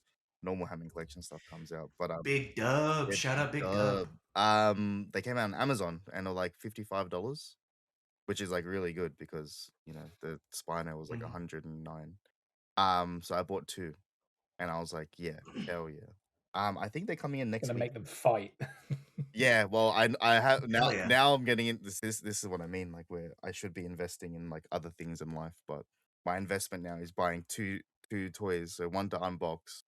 normal Hammond collection stuff comes out. But Big Dub. they're Shout Big out Big Dub. Dub. They came out on Amazon and are like $55, which is like really good because the Spino was like Mhm. 109. So I bought two, and I was like, yeah, hell yeah. I think they're coming in next Gonna week. make them fight. Yeah, well, I have now. Hell yeah. Now I'm getting into this is what I mean. Like where I should be investing in like other things in life, but my investment now is buying two toys. So one to unbox,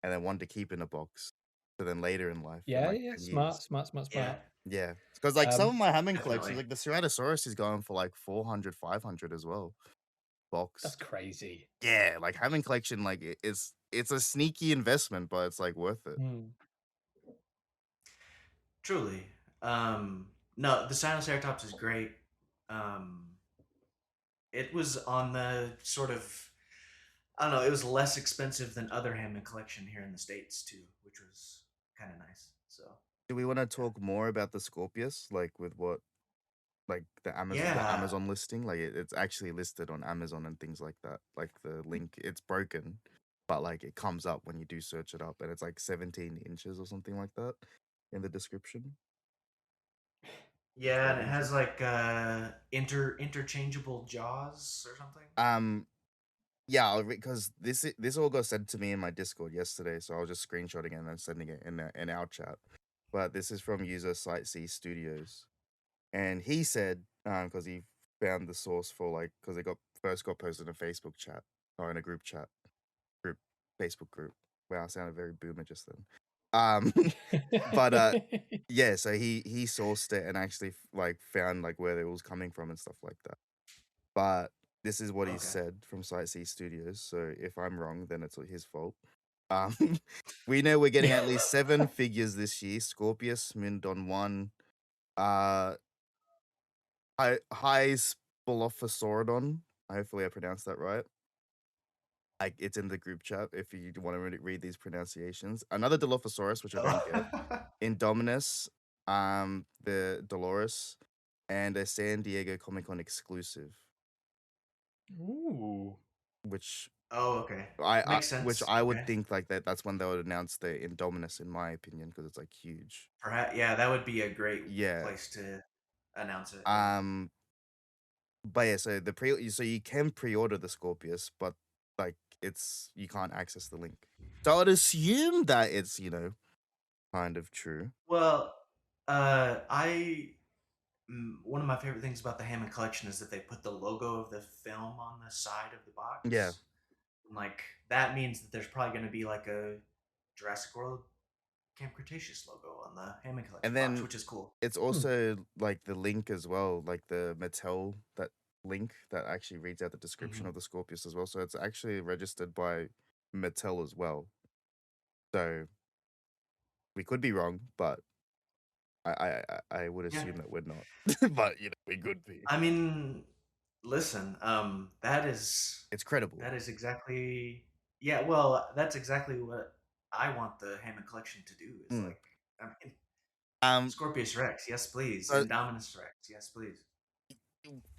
and then one to keep in a box. So then later in life, in Yeah, like yeah, 10 years, smart. Yeah, yeah, because like some of my Hammond collections, definitely. like the Ceratosaurus is going for like 400, 500 as well. That's Box. crazy. Yeah, like Hammond collection, like it's a sneaky investment, but it's like worth it. Hmm. Truly. No, the Sinoceratops is great. Um, it was on the sort of, I don't know, it was less expensive than other Hammond collection here in the States too, which was kind of nice. So, Do we want to yeah. talk more about the Scorpius, like with what like the Yeah. Amazon listing? Like it's actually listed on Amazon and things like that. Like the link, it's broken, but like it comes up when you do search it up, and it's like 17 inches or something like that in the description. Yeah, 12 and it inches. has like interchangeable jaws or something. Yeah, because this all got sent to me in my Discord yesterday, so I was just screenshotting it and then sending it in our chat. But this is from user Site C Studios, and he said, because he found the source for like, because it got posted in a Facebook chat or in a group chat group, Facebook group. Wow, I sounded very boomer just then. Um, but yeah, so he sourced it and actually like found like where it was coming from and stuff like that. But this is what he Okay. said from Site C Studios. So if I'm wrong, then it's his fault. Um, we know we're getting at least 7 figures this year: Scorpius, Mindon 1, uh, High Spilophosaurus. Hopefully, I pronounced that right. It's in the group chat if you want to read these pronunciations. Another Dilophosaurus, which I don't get. Oh. Indominus, the Dolores, and a San Diego Comic Con exclusive, Ooh. which Oh, okay. I Makes which sense. I would Okay. think like that's when they would announce the Indominus, in my opinion, because it's like huge. Perhaps, yeah, that would be a great Yeah. place to announce it. Yeah. Um. But yeah, so so you can pre-order the Scorpius, but like you can't access the link. So I'd assume that it's kind of true. Well, one of my favorite things about the Hammond collection is that they put the logo of the film on the side of the Yeah. box. Like that means that there's probably going to be like a Jurassic World Camp Cretaceous logo on the Hammond collection And box, then which is cool. it's also like the link as well, like the Mattel that link that actually reads out the description Hmm. of the Scorpius as well. So it's actually registered by Mattel as well. So we could be wrong, but I would Yeah. assume that we're not. But we could be. I mean, listen, It's credible. that is exactly, yeah. Well, that's exactly what I want the Hammond collection to do. Is Mm. like, I mean, Um, Scorpius Rex, yes please. so Indominus Rex, yes please.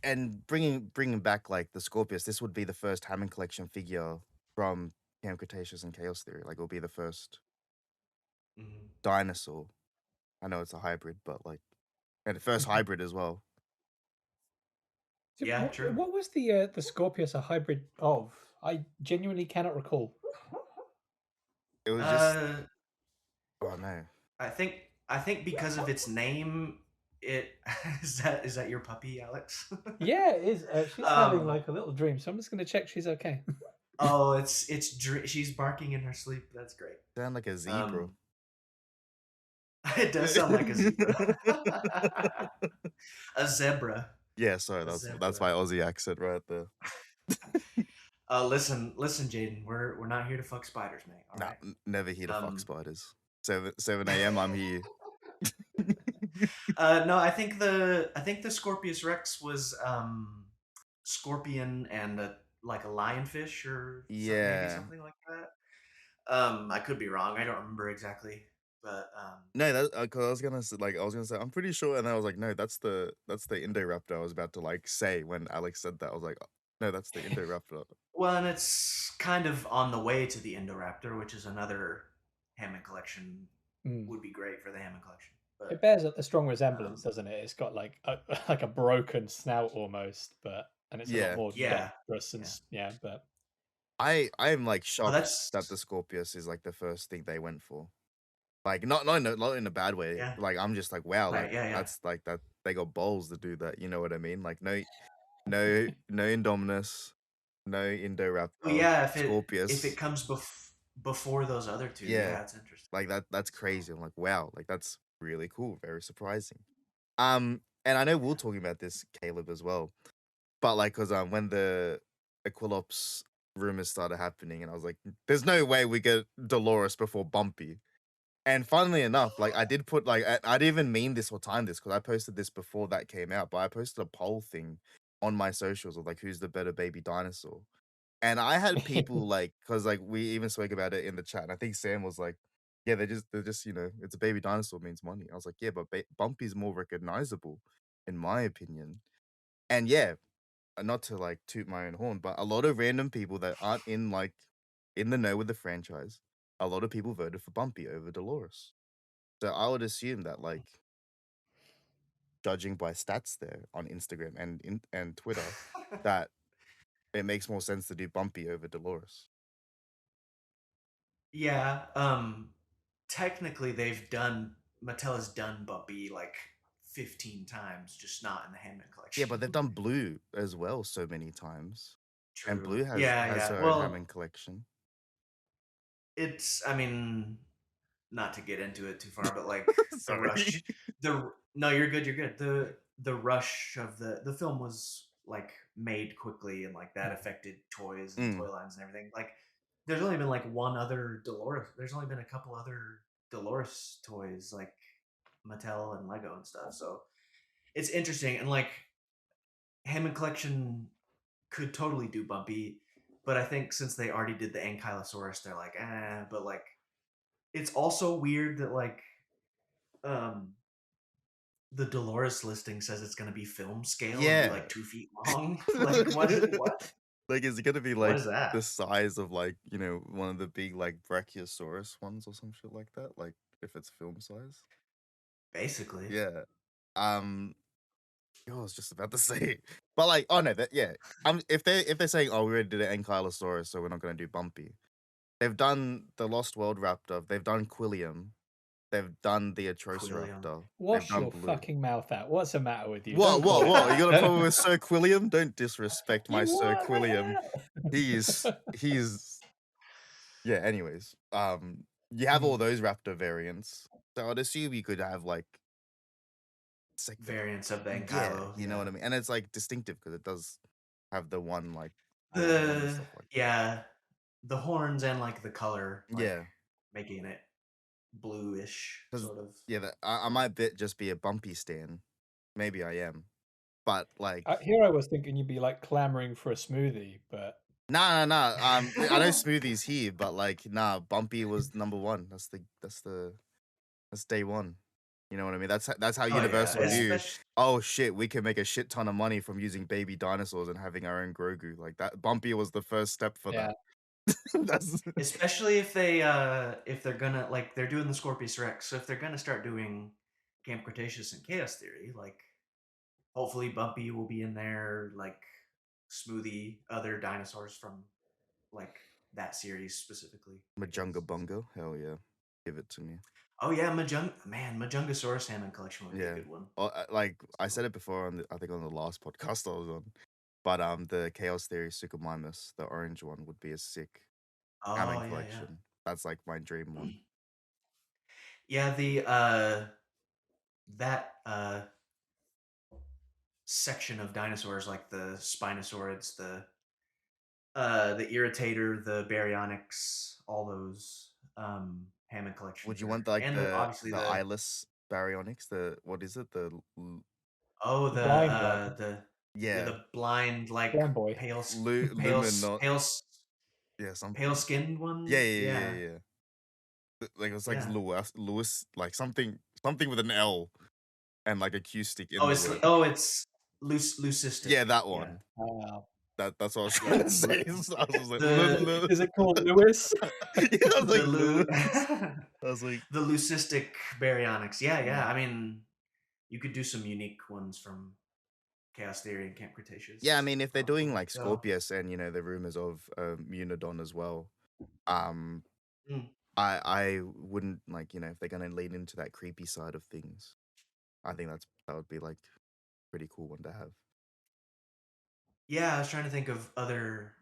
and bringing back like the Scorpius, this would be the first Hammond collection figure from Camp Cretaceous and Chaos Theory. Like it'll be the first Hmm. dinosaur. I know it's a hybrid, but like, and the first hybrid as well. So Yeah, true. what was the Scorpius a hybrid of? I genuinely cannot recall. It was just, Uh, oh no. I think because of its name, it is that your puppy, Alex? Yeah, it is. She's having um. like a little dream, so I'm just going to check she's okay. Oh, she's barking in her sleep. That's great. Sound like a zebra. Um. It does sound like a zebra. A zebra. Yeah, sorry, A that's zebra. my Aussie accent right there. Listen, Jaden. We're not here to fuck spiders, mate. All Nah, right. never here to fuck Um. spiders. 7 a.m. I'm here. No, I think the Scorpius Rex was scorpion and like a lionfish or maybe Yeah. something like that. I could be wrong. I don't remember exactly, but No, that cause I was gonna say I'm pretty sure, and then I was like, no, that's the Indoraptor I was about to like say when Alex said that. I was like, "Oh, no, that's the Indoraptor." well, and it's kind of on the way to the Indoraptor, which is another Hammond collection. Mm. Would be great for the Hammond collection, It but bears a strong um, resemblance, doesn't it? It's got like a like a broken snout almost, and it's a lot Yeah, more yeah, dangerous and yeah. yeah. But I'm like Oh, shocked that the that's Scorpius is like the first thing they went for. Like not in a bad way. yeah, Like I'm just like wow, like right, yeah, yeah. that's like that they got balls to do that. You know what I mean? Like no Indominus, no Well, Indoraptor, yeah. If it Scorpius. comes before those other two, Yeah, yeah, it's interesting. like that's crazy. I'm like wow, like that's really cool, very surprising. And I know we're talking about this, Caleb, as well. But like, cause when the Equilops rumors started happening, and I was like, "There's no way we get Dolores before Bumpy." And funnily enough, like I did put like I didn't even mean this or time this because I posted this before that came out, but I posted a poll thing on my socials of like who's the better baby dinosaur. And I had people like, cause like we even spoke about it in the chat, and I think Sam was like, "Yeah, they're just it's a baby dinosaur means money." I was like, "Yeah, but Bumpy's more recognizable, in my opinion." And yeah, not to like toot my own horn, but a lot of random people that aren't in the know with the franchise, a lot of people voted for Bumpy over Dolores. So I would assume that like judging by stats there on Instagram and Twitter, that it makes more sense to do Bumpy over Dolores. Yeah. Technically, Mattel has done Bumpy like 15 times, just not in the Hammond Yeah, but collection. they've done Blue as well so many times, and True. Blue has Yeah, has yeah. her own Well, Hammond collection. I mean, not to get into it too far, but like the Sorry. rush, no, you're good, you're good. The rush of the film was like made quickly, and like that affected toys and Mm. toy lines and everything. Like, there's only been like one other Dolores. There's only been a couple other Dolores toys, like Mattel and Lego and stuff. So it's interesting, and like Hammond Collection could totally do Bumpy, but I think since they already did the Ankylosaurus, they're like, but like it's also weird that like um the Dolores listing says it's gonna be film scale and be Yeah. like 2 feet long. Like what? Like, is it gonna be What like is that? the size of like, one of the big like Brachiosaurus ones or some shit like that? Like if it's film size? Basically. Yeah. Um I was just about to say it. But like, oh no, that yeah. If they're saying, oh, we already did an Ankylosaurus, so we're not gonna do Bumpy. They've done the Lost World Raptor, they've done Quilliam, they've done the Quilliam. Atrociraptor, they've wash done your Blue. fucking mouth out. What's the matter with you? What, Don't call what, it what? You got a that. problem with Sir Quilliam? Don't disrespect my You Sir what Quilliam. the He's yeah, anyways. You have all hell? those Raptor variants. So I'd assume you could have like it's like Variants of the yeah, Ankylo, you know yeah. what I mean? And it's like distinctive because it does have the one like horn and The stuff like that. yeah, the horns and like the color, like Yeah. making it bluish, Because sort of. yeah, I might just be a Bumpy stan. Maybe I am. But like Here I was thinking you'd be like clamoring for a smoothie, but nah. I know Smoothie's here, but like nah, Bumpy was number one. That's day one. You know what I mean? That's how Oh yeah, Universal yeah. knew. especially Oh shit, we can make a shit ton of money from using baby dinosaurs and having our own Grogu. Like that, Bumpy was the first step for Yeah. that. That's especially if they're gonna like they're doing the Scorpius Rex, so if they're gonna start doing Camp Cretaceous and Chaos Theory, like hopefully Bumpy will be in there, like Smoothie, other dinosaurs from like that series specifically, I Majunga guess. So. Bunga. Hell yeah, give it to me. Oh yeah, Majungasaurus Hammond collection would be a Yeah. good one. Like I So said it before I think on the last podcast I was on, but the Chaos Theory Suchomimus, the orange one, would be a sick oh Hammond yeah, yeah. collection. That's like my dream one. Yeah, the that section of dinosaurs, like the Spinosaurids, the Irritator, the Baryonyx, all those Hammond Would collections you want are, like and obviously the the eyeless baryonyx? The what is it? oh The blind one, the yeah Yeah, the blind like blind boy. luminol. pale Yeah, pale something. skinned Yeah, one, yeah, yeah, yeah, yeah. Like it was like yeah. Lewis, like something with an L and like a Q stick in Oh, the word. it's leucistic, Yeah, that yeah, one. Wow. That's what I was trying yeah. to say. So I was just like, The Is it called Lewis? yeah, I was like the leu Lewis. I was like, the leucistic baryonyx, yeah, yeah. mm. I mean, you could do some unique ones from Chaos Theory and Camp Yeah, I Cretaceous. mean, if they're doing Probably like so. Scorpius and the rumors of Unidon as well, um, Mm. I wouldn't like if they're gonna lean into that creepy side of things. I think that would be like pretty cool one to have. Yeah, I was trying to think of other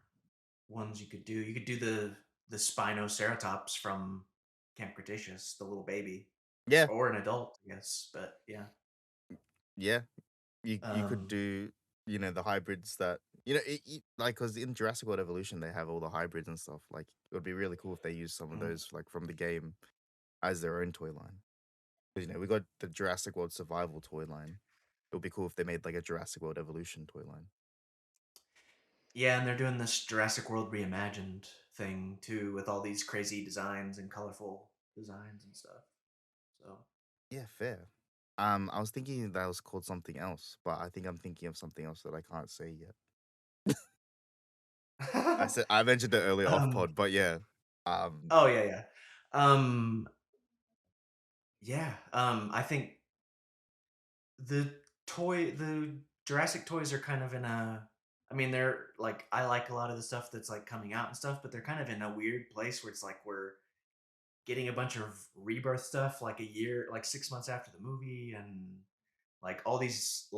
ones you could do. You could do the Spinoceratops from Camp Cretaceous, the little baby, Yeah, or an adult, I guess. But yeah, yeah. You could um, do the hybrids that like because in Jurassic World Evolution they have all the hybrids and stuff. Like it would be really cool if they use some of mm. those like from the game as their own toy line. Because we got the Jurassic World Survival toy line. It would be cool if they made like a Jurassic World Evolution toy line. Yeah, and they're doing this Jurassic World reimagined thing too, with all these crazy designs and colorful designs and stuff. So, Yeah, fair. I was thinking that was called something else, but I think I'm thinking of something else that I can't say yet. I mentioned it earlier off um, pod, but yeah. Um, oh yeah, yeah, um, yeah. I think the the Jurassic toys are kind of in a. I mean, they're like I like a lot of the stuff that's like coming out and stuff, but they're kind of in a weird place where it's like we're getting a bunch of rebirth stuff like a year, like 6 months after the movie, and like all these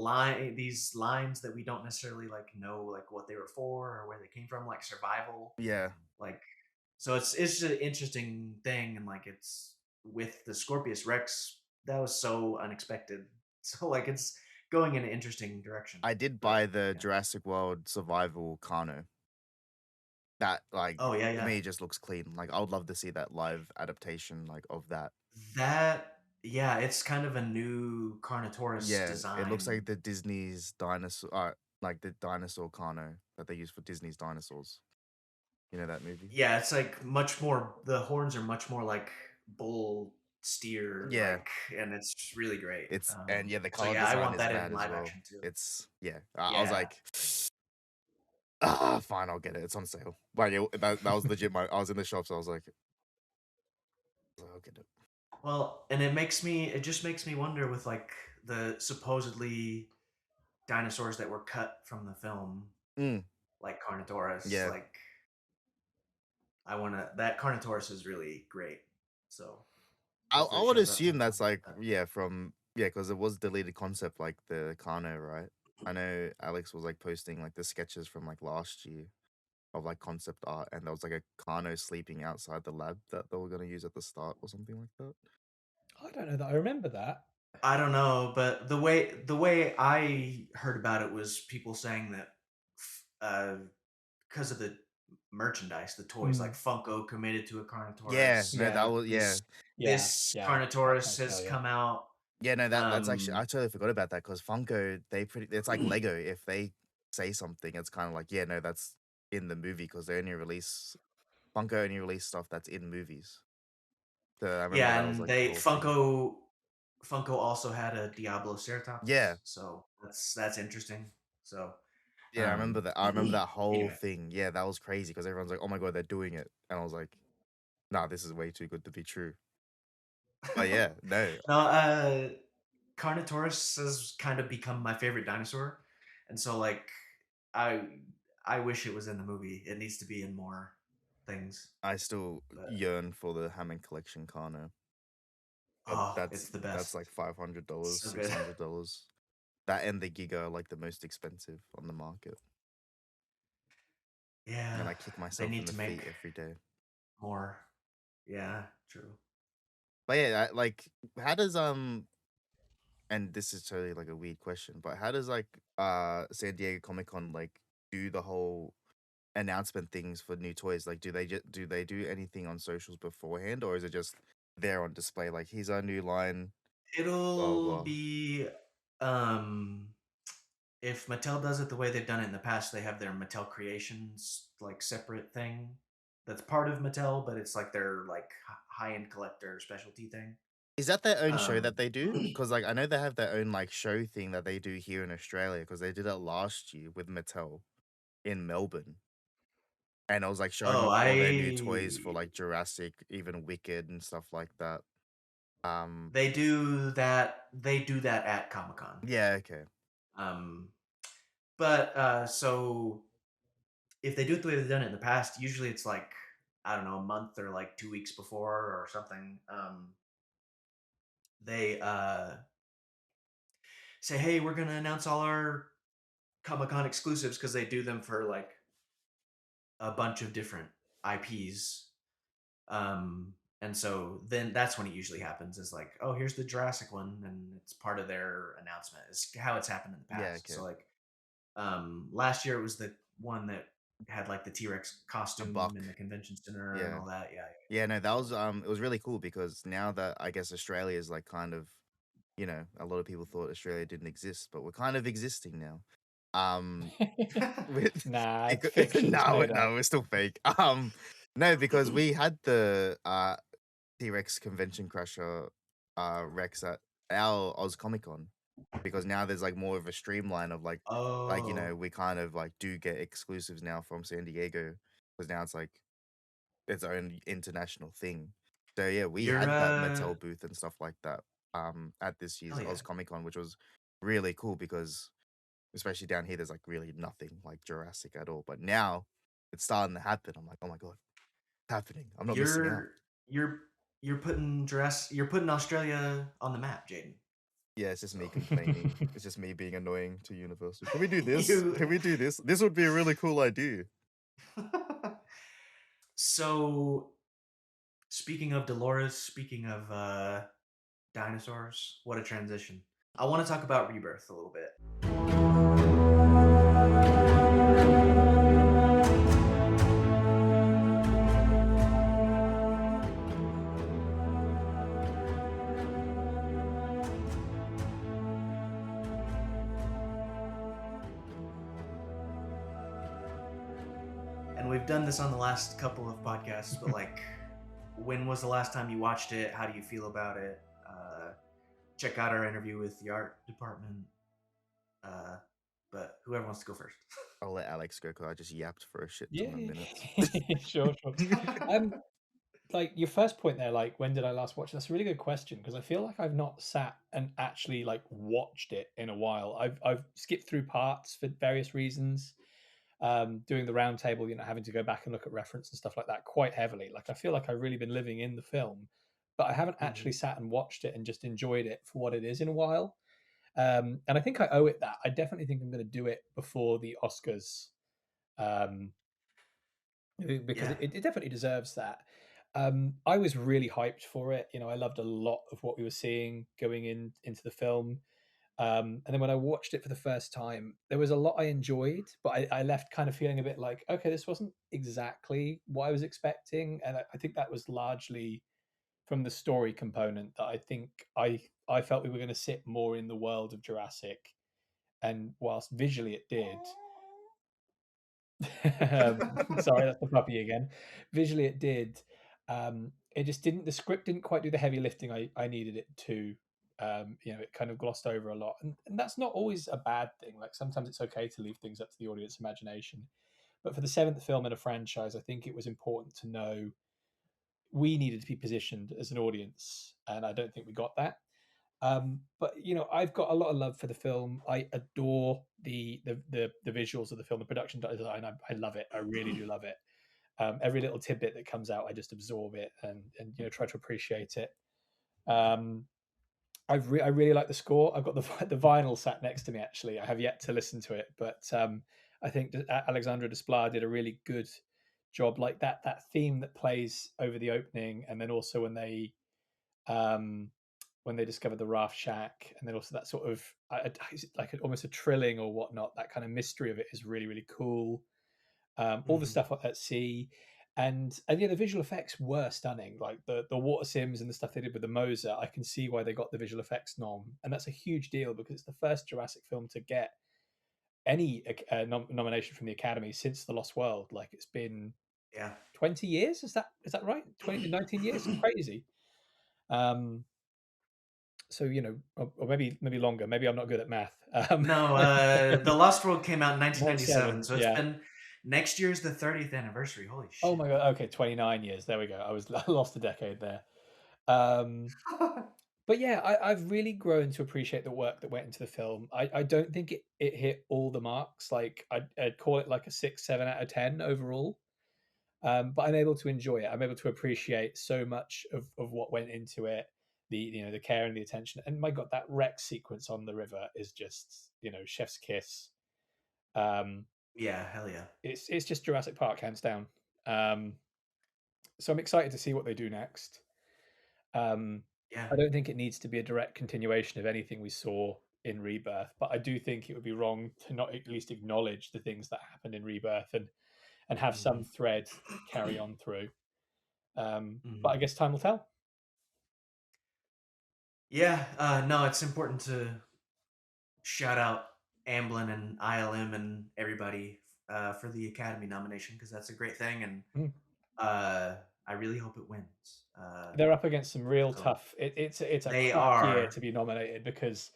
lines that we don't necessarily like know like what they were for or where they came from, like survival, yeah, like it's just an interesting thing, and like it's with the Scorpius Rex that was so unexpected, so like it's going in an interesting direction. I did But buy the yeah, Jurassic World Survival Kano. That like oh yeah, to yeah, me just looks clean. Like I would love to see that live adaptation like of that. that yeah, it's kind of a new Carnotaurus Yeah, it looks design. like the Disney's dinosaur, like the dinosaur Kano that they use for Disney's dinosaurs. You know that movie? Yeah, it's like much more. The horns are much more like bull steer Yeah, like, and it's really great. and yeah, the So color yeah, I design want is that in rad as live well. action too. It's yeah. I was Yeah. like, fine, I'll get it. It's on sale. Like that was legit. I was in the shops. I was like, I'll get it. Well, and it just makes me wonder with like the supposedly dinosaurs that were cut from the film, Mm, like Carnotaurus. yeah, Like, I want to. That Carnotaurus is really great. So I hopefully it would shows up in assume the that's film. like because it was deleted concept like the Kano, right? I know Alex was like posting like the sketches from like last year of like concept art, and there was like a Kano sleeping outside the lab that they were gonna use at the start or something like that. I don't know that I remember that. I don't know, but the way I heard about it was people saying that because of the merchandise, the toys, like Mm, Funko committed to a Yeah, Carnotaurus. no, that yeah, was This yeah, this yeah. That Carnotaurus sounds has familiar. come out. yeah, no, that's actually Um, I totally forgot about that because Funko it's like Lego. If they say something, it's kind of like yeah, no, that's in the movie because they only release Funko only release stuff that's in movies. So I remember yeah, that was and like the they whole thing. Funko also had a Diablo Yeah, Ceratops, so that's interesting. So, yeah, I remember um, that. I remember that whole anyway, thing. Yeah, that was crazy because everyone's like, "Oh my god, they're doing it," and I was like, "Nah, this is way too good to be true." But yeah, no, no, Carnotaurus has kind of become my favorite dinosaur, and so like I I wish it was in the movie. It needs to be in more things. I still But yearn for the Hammond Collection Kano. But oh, that's it's the that's best. like $500, So good. $600. That and the Giga are like the most expensive on the market, and Yeah, I kick they myself in need the to feet make every day. more. Yeah, true. But yeah, like, how does and this is totally like a weird question, but how does like San Diego Comic Con like do the whole announcement things for new toys? Like, do they do anything on socials beforehand, or is it just there on display? Like, here's our new line, blah It'll blah. be um if Mattel does it the way they've done it in the past, they have their Mattel Creations like separate thing that's part of Mattel, but it's like their like high end collector specialty thing. Is that their own show Um, that they do? Because like I know they have their own like show thing that they do here in Australia. Because they did it last year with Mattel in Melbourne, and I was like showing oh, off all their new toys for I like Jurassic, even Wicked and stuff like that. they do that. They do that at Comic Con. Yeah, okay. Um, but so if they do it the way they've done it in the past, usually it's like I don't know, a month or like 2 weeks before or something. They say, hey, we're gonna announce all our Comic Con exclusives because they do them for like a bunch of different IPs. And so then that's when it usually happens is like, oh, here's the Jurassic one, and it's part of their announcement. Is how it's happened in the Yeah, past. okay. So like, last year it was the one that had like the T-Rex A costume in buck. the convention center and Yeah. all that. Yeah, Yeah, no, that was it was really cool because now that I guess Australia is like kind of, a lot of people thought Australia didn't exist, but we're kind of existing now. Um with Nah, it's fiction. It's no, made up. no, we're still fake. No, because we had the T-Rex convention crusher Rex at our Oz Comic Con because now there's like more of a streamline of Oh, we kind of like do get exclusives now from San Diego because now it's like its own international thing. So yeah, we you're had that Mattel booth and stuff like that at this year's hell yeah. Oz Comic Con, which was really cool because especially down here there's like really nothing like Jurassic at all. But now it's starting to happen. I'm like, oh my god, it's happening. I'm not missing out. You're you're you're putting Australia on the map, Jaden. Yeah, it's just me So complaining. It's just me being annoying to Universal. Can we do this? you Can we do this? This would be a really cool idea. so speaking of Dolores, speaking of dinosaurs, what a transition. I want to talk about Rebirth a little bit. And we've done this on the last couple of podcasts, but like, when was the last time you watched it? How do you feel about it? Check out our interview with the art department. Uh, but whoever wants to go first. I'll let Alex go because I just yapped for a shit ton of Yeah, minutes. sure, sure. Um, like your first point there, like when did I last watch it? That's a really good question because I feel like I've not sat and actually like watched it in a while. I've skipped through parts for various reasons. Doing the round table, having to go back and look at reference and stuff like that quite heavily. Like I feel like I've really been living in the film, but I haven't actually Mhm. sat and watched it and just enjoyed it for what it is in a while. And I think I owe it that. I definitely think I'm going to do it before the Oscars. Um, because Yeah. it definitely deserves that. I was really hyped for it. I loved a lot of what we were seeing going into the film. And then when I watched it for the first time, there was a lot I enjoyed, but I left kind of feeling a bit like, okay, this wasn't exactly what I was expecting. And I think that was largely from the story component that I think I felt we were going to sit more in the world of Jurassic. And whilst visually it did, sorry, that's the puppy again. Visually, it did. It just didn't. The script didn't quite do the heavy lifting I needed it to. It kind of glossed over a lot, and that's not always a bad thing. Like sometimes it's okay to leave things up to the audience imagination. But for the seventh film in a franchise, I think it was important to know we needed to be positioned as an audience, and I don't think we got that. But I've got a lot of love for the film. I adore the visuals of the film, the production design. I love it. I really do love it. Every little tidbit that comes out, I just absorb it and try to appreciate it. Um, I really like the score. I've got the vinyl sat next to me. Actually, I have yet to listen to it, but I think Alexandra Desplat did a really good job. Like that theme that plays over the opening, and then also when they um, when they discovered the Raft Shack, and then also that sort of is it like almost a trilling or whatnot. That kind of mystery of it is really really cool. All the Mhm. stuff at sea, and yeah, the visual effects were stunning. Like the water sims and the stuff they did with the Moser, I can see why they got the visual effects nom, and that's a huge deal because it's the first Jurassic film to get any nomination from the Academy since The Lost World. Like it's been Yeah. 20 years. Is that right? 19 years. Crazy. Um, so or maybe longer. Maybe I'm not good at math. No, The Lost World came out in 1997, 97. so it's Yeah. been next year's the 30th anniversary. Holy Oh shit. my god. Okay, 29 years. There we go. I lost a decade there. Um, but yeah, I've really grown to appreciate the work that went into the film. I don't think it hit all the marks. Like I'd call it like a 6, 7 out of 10 overall. But I'm able to enjoy it. I'm able to appreciate so much of what went into it, the care and the attention. And my God, that Rex sequence on the river is just chef's kiss. Um, Yeah, hell yeah. it's just Jurassic Park hands down. Um, so I'm excited to see what they do next. Um, Yeah. I don't think it needs to be a direct continuation of anything we saw in Rebirth, but I do think it would be wrong to not at least acknowledge the things that happened in Rebirth and have some Mhm. thread carry on through. But Mhm. I guess time will tell. Yeah, no, it's important to shout out Amblin and ILM and everybody for the Academy nomination because that's a great thing, and Mm. uh, I really hope it wins. They're up against some real So tough. It's a they crap year are. to be nominated because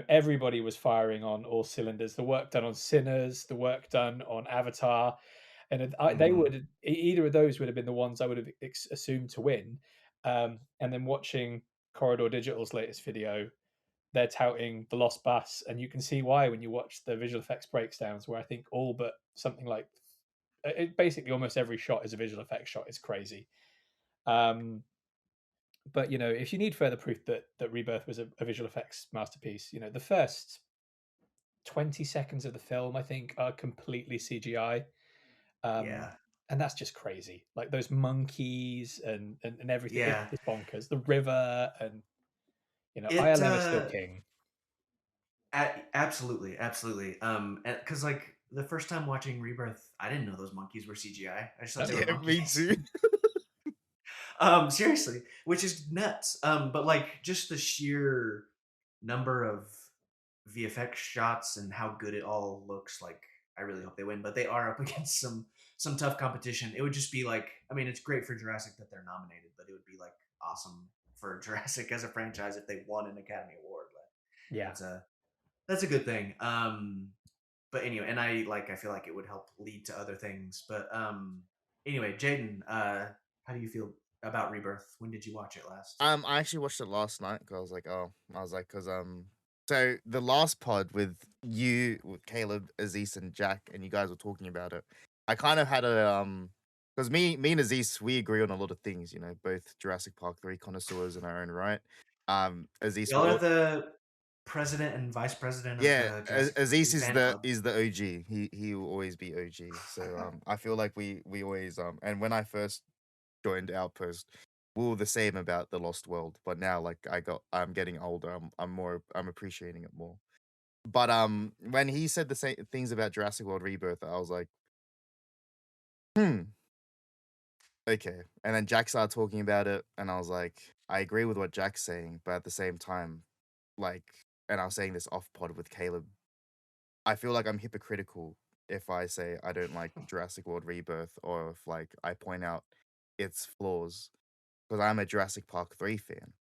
everybody was firing on all cylinders. The work done on Sinners, the work done on Avatar, and they Mhm. would either of those would have been the ones I would have assumed to win. And then watching Corridor Digital's latest video, they're touting the Lost Bus, and you can see why when you watch the visual effects breakdowns, where I think all but something like basically almost every shot is a visual effects shot. It's crazy. Um, but if you need further proof that Rebirth was a visual effects masterpiece, the first 20 seconds of the film I think are completely CGI. Um, Yeah. and that's just crazy. Like those monkeys and everything. It's Yeah. just bonkers. The river and It ILM is still king. absolutely, absolutely. Because like the first time watching Rebirth, I didn't know those monkeys were CGI. I just thought That's they were cool. Yeah, me monkeys. too. Seriously, which is nuts. But like just the sheer number of VFX shots and how good it all looks, like I really hope they win. But they are up against some tough competition. It would just be like, I mean, it's great for Jurassic that they're nominated, but it would be like awesome for Jurassic as a franchise if they won an Academy Award. Like Yeah. that's a good thing. But anyway, and I feel like it would help lead to other things. But anyway, Jaden, how do you feel about Rebirth? When did you watch it last? I actually watched it last night because I was like, so the last pod with you, with Caleb, Aziz, and Jack, and you guys were talking about it. I kind of had because me and Aziz, we agree on a lot of things, both Jurassic Park 3 connoisseurs in our own right. Aziz Y'all are will, the president and vice president of yeah, the Jurassic Aziz Park is fan the club. OG. He will always be OG. So I feel like we always and when I first joined Outpost, we were the same about the Lost World, but now like I'm getting older. I'm appreciating it more. But when he said the same things about Jurassic World Rebirth, I was like, hmm, okay. And then Jack started talking about it, and I was like, I agree with what Jack's saying, but at the same time, like, and I was saying this off pod with Caleb, I feel like I'm hypocritical if I say I don't like Jurassic World Rebirth, or if like I point out its flaws, because I'm a Jurassic Park 3 fan.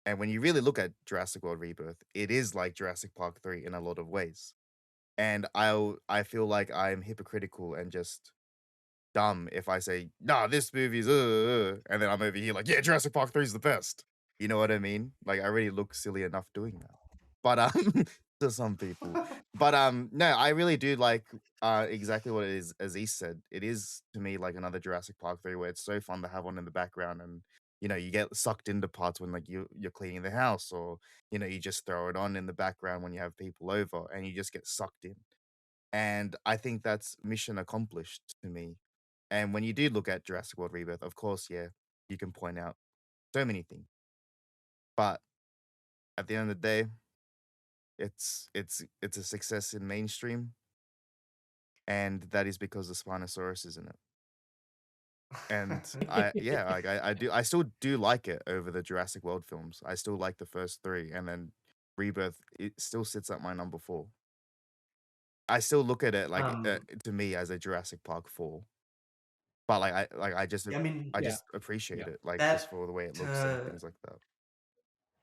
And when you really look at Jurassic World Rebirth, it is like Jurassic Park 3 in a lot of ways. And I feel like I'm hypocritical and just dumb if I say, nah, this movie's and then I'm over here like, yeah, Jurassic Park 3 is the best. You know what I mean? Like I already look silly enough doing that. But to some people. But no, I really do like exactly what it is Aziz said. It is to me like another Jurassic Park 3 where it's so fun to have on in the background, and you get sucked into parts when like you're cleaning the house, or you just throw it on in the background when you have people over and you just get sucked in. And I think that's mission accomplished to me. And when you do look at Jurassic World Rebirth, of course, yeah, you can point out so many things. But at the end of the day, it's a success in mainstream, and that is because the Spinosaurus is in it. And I still do like it over the Jurassic World films. I still like the first three, and then Rebirth it still sits at my number 4. I still look at it like um, to me as a Jurassic Park 4, but I mean, I Yeah, just appreciate yeah. it like just that for the way it looks and uh, things like that.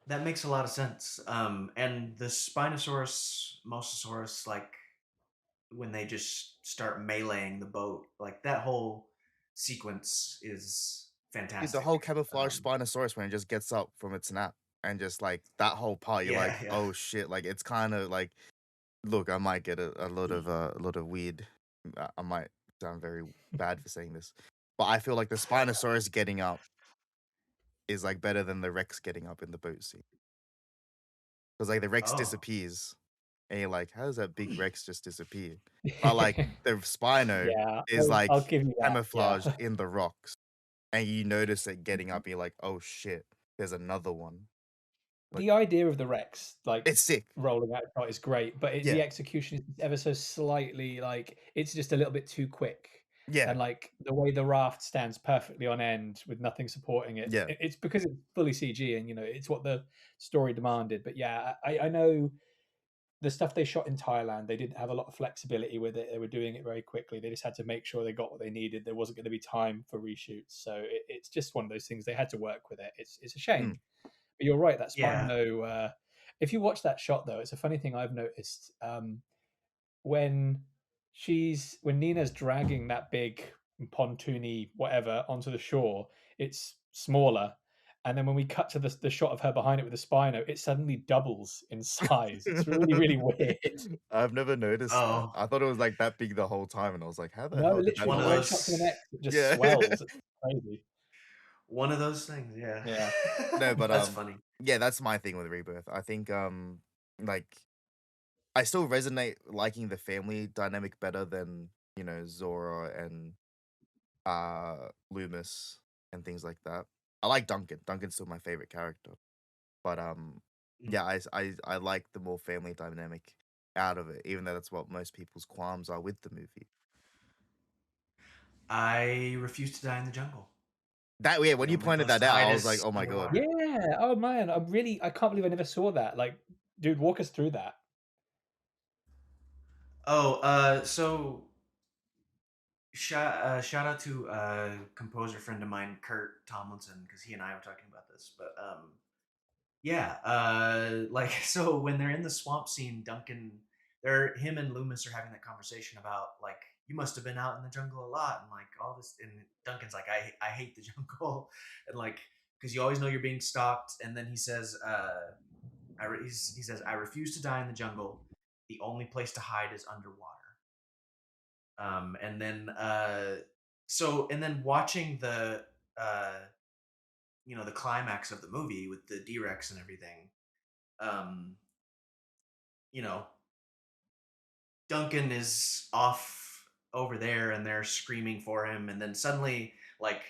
that makes a lot of sense. And the Spinosaurus, Mosasaurus, like when they just start meleeing the boat, like that whole sequence is Dude, the fantastic. whole camouflage Spinosaurus when it just gets up from its nap and just like that whole part, you're Yeah, like, yeah. oh shit, like it's kind of like, look, I might get a lot of weird. I might sound very bad for saying this, but I feel like the Spinosaurus getting up is like better than the Rex getting up in the boat scene because like the Rex Oh, disappears and you're like, how does that big Rex just disappear? But like the Spino Yeah, is like I'll give you that. Yeah. camouflaged in the rocks, and you notice it getting up. And you're like, oh shit, there's another one. Like The idea of the Rex, like, it's sick. rolling out shot is great, but the Yeah, execution is ever so slightly, like, it's just a little bit too quick. yeah, And, like, the way the raft stands perfectly on end with nothing supporting it, yeah. it's because it's fully CG and, it's what the story demanded. But yeah, I know the stuff they shot in Thailand, they didn't have a lot of flexibility with it. They were doing it very quickly. They just had to make sure they got what they needed. There wasn't going to be time for reshoots. So it's just one of those things. They had to work with it. It's a shame. Mm. But you're right. That yeah. Spino. If you watch that shot though, it's a funny thing I've noticed. When when Nina's dragging that big pontoony whatever onto the shore, it's smaller. And then when we cut to the shot of her behind it with the Spino, it suddenly doubles in size. It's really, really weird. I've never noticed that. Oh, I thought it was like that big the whole time, and I was like, how the No, hell did that literally one not of from one like? shot to the those, next, it just Yeah. swells. It's crazy. one of those things. Yeah. Yeah. No, but That's funny. yeah, that's my thing with Rebirth. I think like I still resonate liking the family dynamic better than, Zora and Loomis and things like that. I like Duncan. Duncan's still my favorite character. But Mm. yeah, I like the more family dynamic out of it, even though that's what most people's qualms are with the movie. I refuse to die in the jungle. That yeah, when The you only pointed place that to out, hide I was like, is oh my god. underwater. Yeah. Oh man, I can't believe I never saw that. Like, dude, walk us through that. Oh, so shout out to a composer friend of mine, Kurt Tomlinson, because he and I were talking about this. But yeah, like so when they're in the swamp scene, him and Loomis are having that conversation about like you must have been out in the jungle a lot and like all this, and Duncan's like I hate the jungle, and like because you always know you're being stalked, and then he says he says I refuse to die in the jungle. The only place to hide is underwater. And then and then watching uh, the climax of the movie with the D-Rex and everything. Um, you know, Duncan is off over there and they're screaming for him, and then suddenly like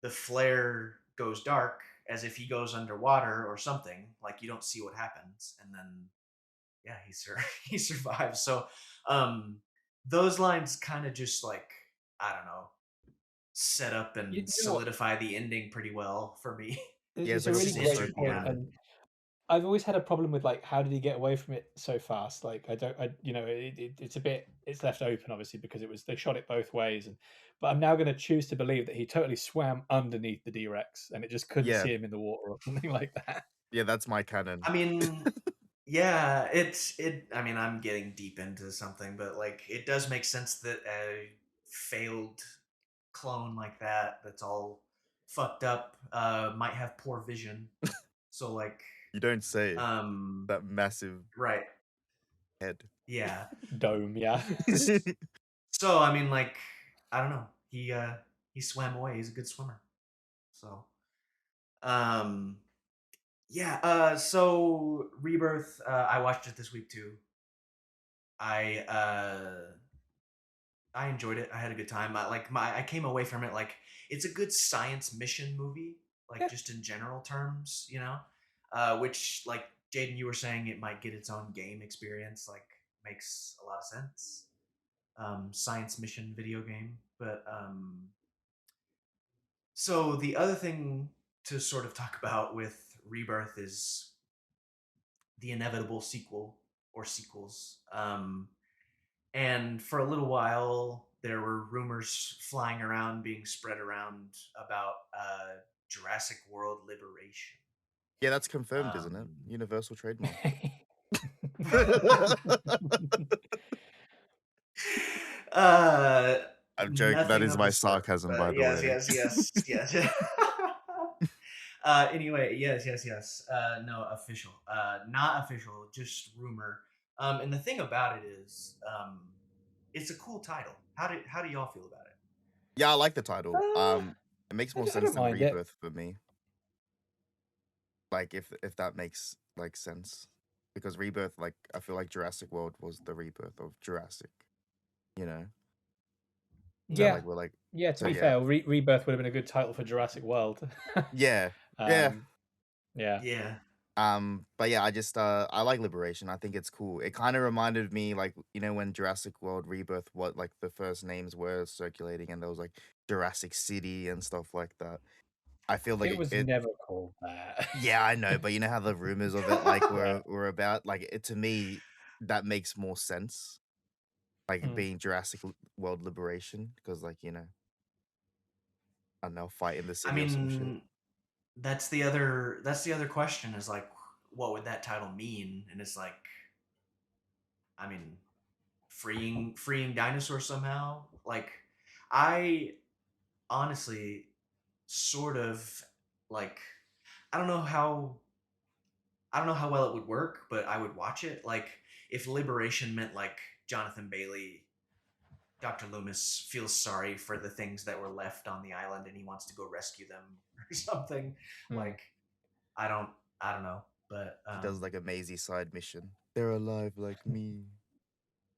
the flare goes dark as if he goes underwater or something. Like you don't see what happens, and then yeah, he survives. So um, those lines kind of just like I don't know set up and You know what? solidify the ending pretty well for me. Yeah, it's It's a like a really Just full great insert circle me point, on it. ending. and I've always had a problem with like how did he get away from it so fast? Like I don't, it's left open obviously because they shot it both ways, but I'm now going to choose to believe that he totally swam underneath the D-Rex and it just couldn't Yeah, see him in the water or something like that. yeah, that's my canon. I mean, yeah, I mean, I'm getting deep into something, but like, it does make sense that a failed clone like that's all fucked up, might have poor vision. So like, You don't say. um, That massive right, head. yeah. Dome, yeah. So I mean, like, I don't know. He swam away. He's a good swimmer. So, um, yeah. So Rebirth. I watched it this week too. I I enjoyed it. I had a good time. I came away from it like it's a good science mission movie. Like Yeah. just in general terms, you know. which, like Jaden, you were saying, it might get its own game experience. Like, makes a lot of sense. Science mission video game, but so the other thing to sort of talk about with Rebirth is the inevitable sequel or sequels. And for a little while, there were rumors flying around, being spread around about Jurassic World Liberation. Yeah, that's confirmed, isn't it? Um, Universal trademark. uh, I'm joking. That nothing is of the my sort. sarcasm, by But the yes, way. yes, yes, yes. Anyway, yes, yes, yes. No, official. Not official, just rumor. And the thing about it is, it's a cool title. How do y'all feel about it? Yeah, I like the title. Uh, It makes more I sense don't than mind it. Rebirth for me. Like if that makes like sense, because Rebirth, like I feel like Jurassic World was the rebirth of Jurassic. You know, so Yeah, like we're like, yeah. To so be yeah, fair, Rebirth would have been a good title for Jurassic World. yeah, yeah. um, yeah. Yeah. But yeah, I just I like Liberation. I think it's cool. It kind of reminded me, like, you know, when Jurassic World Rebirth, what like the first names were circulating, and there was like Jurassic City and stuff like that. I feel like It was it never called that. yeah, I know, but you know how the rumors of it like Yeah. were about, like, it, to me that makes more sense, like it Mm. being World Liberation, because like, you know, I don't know, fight in the I city or some shit. mean, that's the other question is like, what would that title mean? And it's like, I mean, freeing dinosaurs somehow. Like, I honestly sort of like, I don't know how I don't know how well it would work, but I would watch it. Like, if liberation meant like Jonathan Bailey, Dr. Loomis feels sorry for the things that were left on the island and he wants to go rescue them or something. Mm. Like, I don't I don't know, but He does like a Maisie side mission. They're alive like me.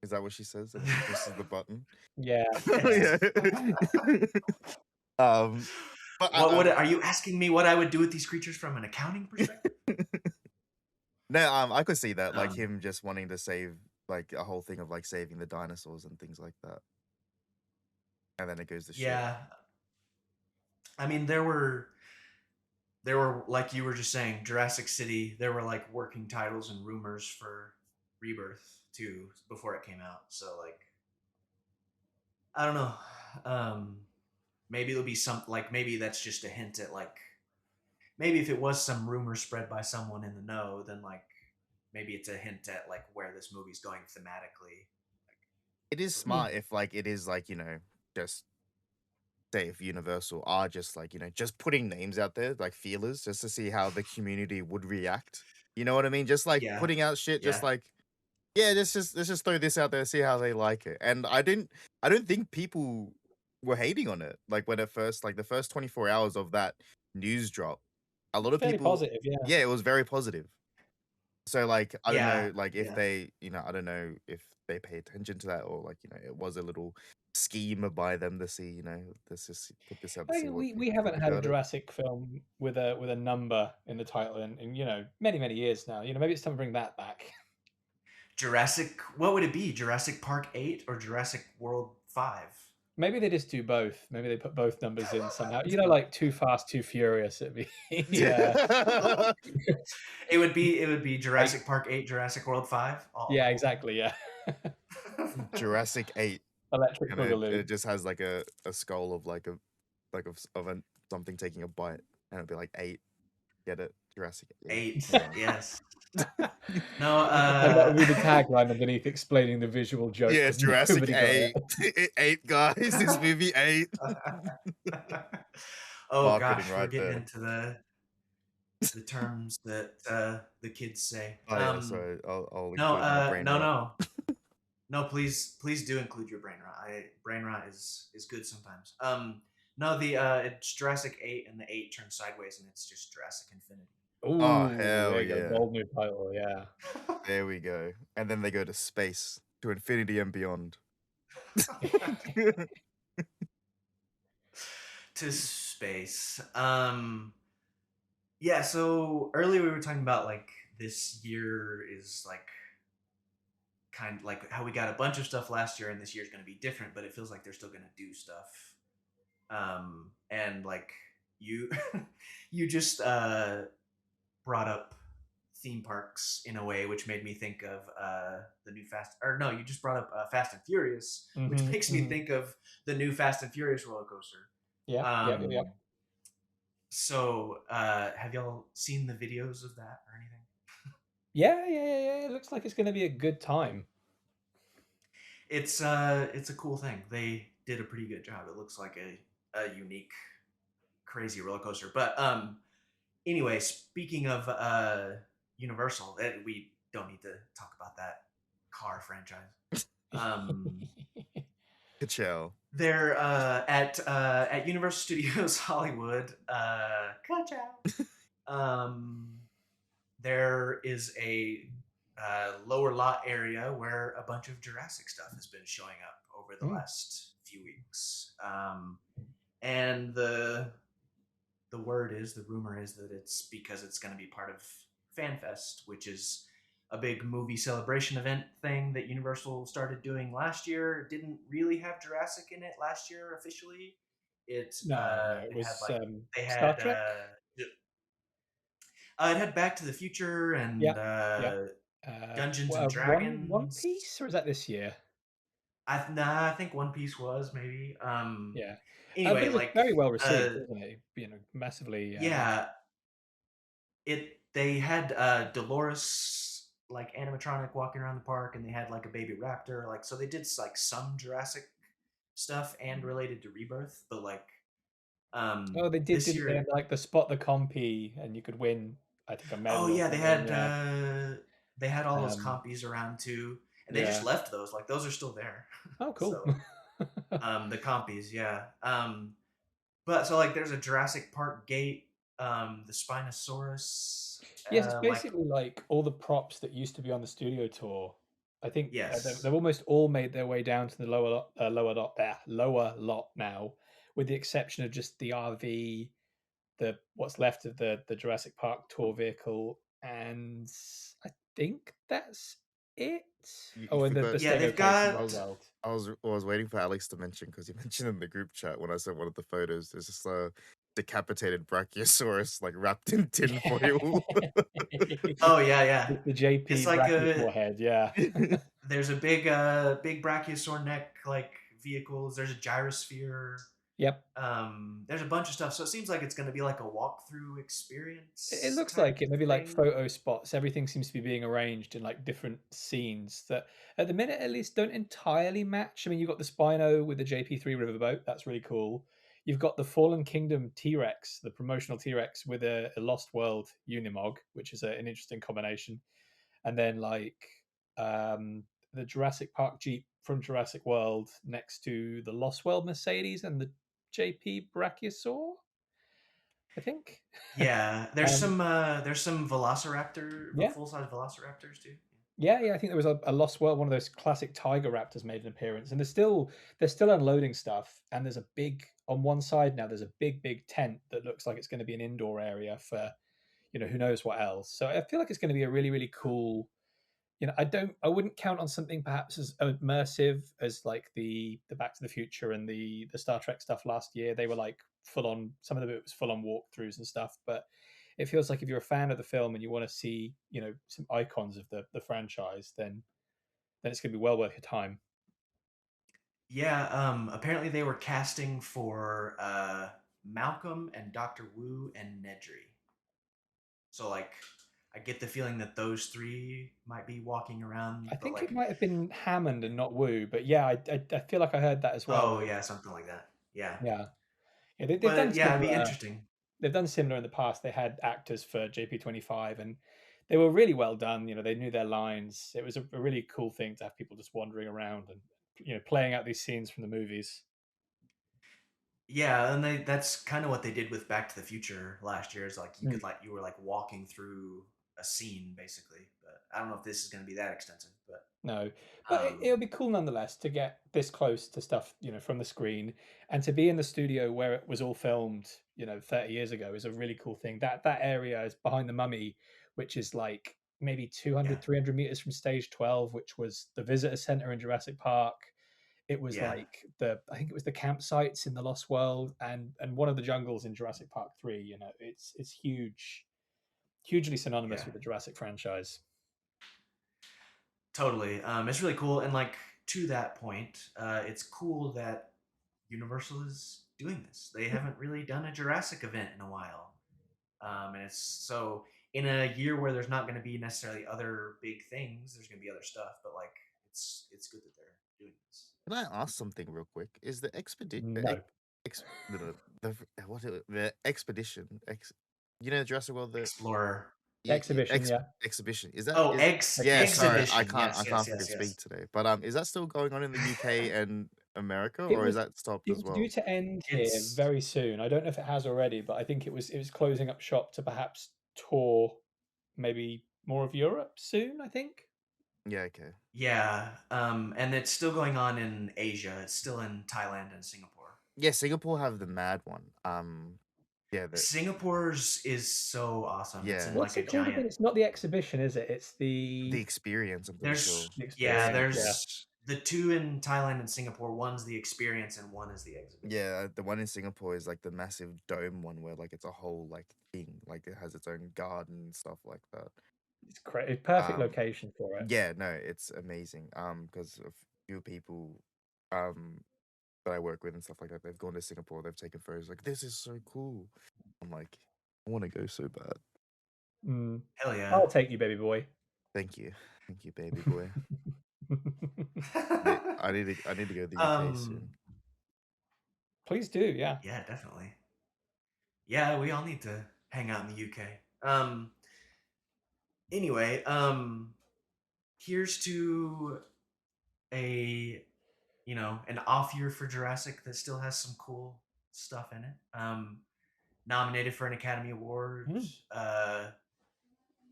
Is that what she says? And then she presses the button. Yeah. yes. Yeah. um, but What would are you asking me what I would do with these creatures from an accounting perspective? no, I could see that, like Um, him just wanting to save, like a whole thing of like saving the dinosaurs and things like that, and then it goes to shit. yeah, I mean there were like you were just saying Jurassic City. There were like working titles and rumors for Rebirth too before it came out. So like I don't know. Um, maybe it'll be some like maybe that's just a hint at like maybe if it was some rumor spread by someone in the know, then like maybe it's a hint at like where this movie's going thematically. It is Sort of. Mm. smart if like it is like, you know, just say if Universal are just like, you know, just putting names out there like feelers just to see how the community would react. You know what I mean? Just like Yeah, putting out shit, just yeah. like, yeah, let's just throw this out there, see how they like it. And I don't think people were hating on it. Like when it first, like the first 24 hours of that news drop, a lot of Fairly people, positive, yeah. yeah, it was very positive. So like I don't Yeah, know, like if yeah. they, you know, I don't know if they pay attention to that, or like, you know, it was a little scheme by them to see, you know, let's just put this out to I see mean, what we people think haven't had a about it. Jurassic film with a number in the title in you know many years now. You know, maybe it's time to bring that back. Jurassic. What would it be? Jurassic Park 8 or Jurassic World 5? Maybe they just do both. Maybe they put both numbers in somehow. You know, like Too Fast, Too Furious. It'd be yeah, It would be eight. Jurassic Park 8, Jurassic World 5, all Yeah, the whole thing. exactly. Yeah, Jurassic 8, Electric and Boogaloo. it just has like a skull of like a something taking a bite, and it'd be like 8. Get it? Jurassic 8. 8, Yeah. yes. No, And that would be the tagline underneath explaining the visual joke, Yeah, but Jurassic nobody got it. 8. 8 guys. This movie 8. oh Marketing gosh, we're right getting there. into the terms that the kids say. Oh yeah, so I'll No, include my brain no, rot. no. No, please do include your brain rot. Brain rot is good sometimes. No, the it's Jurassic 8 and the 8 turns sideways and it's just Jurassic Infinity. Oh Ooh, hell there you go. yeah. Bold new title. Yeah. There we go. And then they go to space, to infinity and beyond. To space. Yeah, so earlier we were talking about like this year is like kind of like how we got a bunch of stuff last year and this year's going to be different, but it feels like they're still going to do stuff. And like you you just brought up theme parks in a way which made me think of the new Fast or no, you just brought up Fast and Furious, which Hmm. makes me Hmm. think of the new Fast and Furious roller coaster. Yeah, yeah, yeah, yeah. Um, so have y'all seen the videos of that or anything? Yeah, yeah, yeah, yeah. It looks like it's going to be a good time. It's a cool thing. They did a pretty good job. It looks like a unique, crazy roller coaster. But anyway, speaking of Universal, we don't need to talk about that car franchise. Um, Ka-chow. they're at Universal Studios Hollywood. Um, there is a lower lot area where a bunch of Jurassic stuff has been showing up over the Mm. last few weeks. And the rumor is that it's because it's going to be part of FanFest, which is a big movie celebration event thing that Universal started doing last year. It didn't really have Jurassic in it last year officially. No, no, it It had was like they Star had Trek. it had Back to the Future Yeah, and yeah. Dungeons and One Dragons. Piece, or is that this year? I think One Piece was maybe. Yeah, but Anyway, it was like very well received, uh, wasn't it? Massively. yeah, they had Dolores like animatronic walking around the park, and they had like a baby raptor. Like so, they did like some Jurassic stuff and related to Rebirth, but like Oh, they did, this didn't they? year, And like the spot the compy, and you could win, I think, a oh medal or yeah, something. Yeah. they had all those Um, compies around too, and they just yeah. left those. Like those are still there. Oh, cool. So the compies, yeah. But so like there's a Jurassic Park gate, the Spinosaurus, Yes, it's like basically like all the props that used to be on the studio tour. I think yes, they've almost all made their way down to the lower lot now, with the exception of just the RV, the what's left of the Jurassic Park tour vehicle, and I think that's it. You Oh, and the forgot. yeah, staying they've okay from I got was World. waiting for Alex to mention because he mentioned in the group chat when I sent one of the photos. There's this decapitated Brachiosaurus like wrapped in tin Yeah. foil. oh yeah, yeah. It's the It's JP like Brachiosaur head, yeah. there's a big brachiosaur neck like vehicles. There's a gyrosphere. Yep. There's a bunch of stuff. So it seems like it's going to be like a walkthrough It experience looks type like it. Maybe like thing. photo spots. Everything seems to be being arranged in like different scenes that, at the minute at least, don't entirely match. I mean, you've got the Spino with the JP3 riverboat. That's really cool. You've got the Fallen Kingdom T Rex, the promotional T Rex with a Lost World Unimog, which is an interesting combination. And then like the Jurassic Park Jeep from Jurassic World next to the Lost World Mercedes and the JP Brachiosaur, I think. Yeah, um, there's some Velociraptor, yeah, full size Velociraptors too. yeah, yeah. I think there was a Lost World, one of those classic Tiger Raptors made an appearance, and they're still unloading stuff. And there's a big on one side now. There's a big tent that looks like it's going to be an indoor area for who knows what else. So I feel like it's going to be a really cool. I wouldn't count on something perhaps as immersive as like the Back to the Future and the Star Trek stuff last year. They were like full on. Some of it was full on walkthroughs and stuff, but it feels like if you're a fan of the film and you want to see some icons of the franchise, then it's going to be well worth your time. Yeah, apparently they were casting for Malcolm and Doctor Wu and Nedry. So like, I get the feeling that those three might be walking around, I but think it like, might have been Hammond and not Wu, but yeah, I feel like I heard that as well. oh yeah, something like that. Yeah, Yeah, yeah, they've done but yeah, it'd be similar. interesting. They've done similar in the past. They had actors for JP25, and they were really well done. They knew their lines. It was a really cool thing to have people just wandering around and playing out these scenes from the movies. Yeah, and that's kind of what they did with Back to the Future last year. Is like Mm. you were like walking through a scene basically. But I don't know if this is going to be that extensive. But No, but um, it'll be cool nonetheless to get this close to stuff, from the screen, and to be in the studio where it was all filmed, 30 years ago is a really cool thing. That area is behind the Mummy, which is like maybe yeah, 200, 300 meters from stage 12, which was the visitor center in Jurassic Park. It was yeah, like I think it was the campsites in the Lost World, and one of the jungles in Jurassic Park 3. It's huge, hugely synonymous yeah, with the Jurassic franchise. totally. It's really cool, and like to that point, it's cool that Universal is doing this. They haven't really done a Jurassic event in a while. And it's so in a year where there's not going to be necessarily other big things, there's going to be other stuff, but like it's good that they're doing this. Can I ask something real quick? Is the expedition No. the expedition Jurassic World Explorer. Exhibition, yeah. exhibition Oh, is yeah, sorry, exhibition. I Yes, can't yes, yes, freaking speak yes. today. But is that still going on in the UK and America, It or is was that stopped it as was due well? to end here It's very soon. I don't know if it has already, but I think it was closing up shop to perhaps tour maybe more of Europe soon, I think. Yeah, okay. yeah, and it's still going on in Asia. It's still in Thailand and Singapore. Yeah, Singapore have the mad one. Yeah, Singapore's is so awesome. It's yeah, in What's like a it called giant. again? It's not the exhibition, is it? It's the the experience. I'm pretty sure. There's the yeah, experience. Yeah. there's the two in Thailand and Singapore. One's the experience and one is the exhibition. Yeah, the one in Singapore is like the massive dome one where like it's a whole like thing, like it has its own garden and stuff like that. It's perfect Um, location for it. yeah, no, it's amazing. Because a few people, um, that I work with and stuff like that, they've gone to Singapore, they've taken photos. Like, this is so cool. I'm like, I want to go so bad. Mm. Hell yeah. I'll take you, baby boy. Thank you, baby boy. I need to go to the UK soon. Please do, yeah. Yeah, definitely. Yeah, we all need to hang out in the UK. Anyway, here's to a an off year for Jurassic that still has some cool stuff in it. Nominated for an Academy Award. Mm.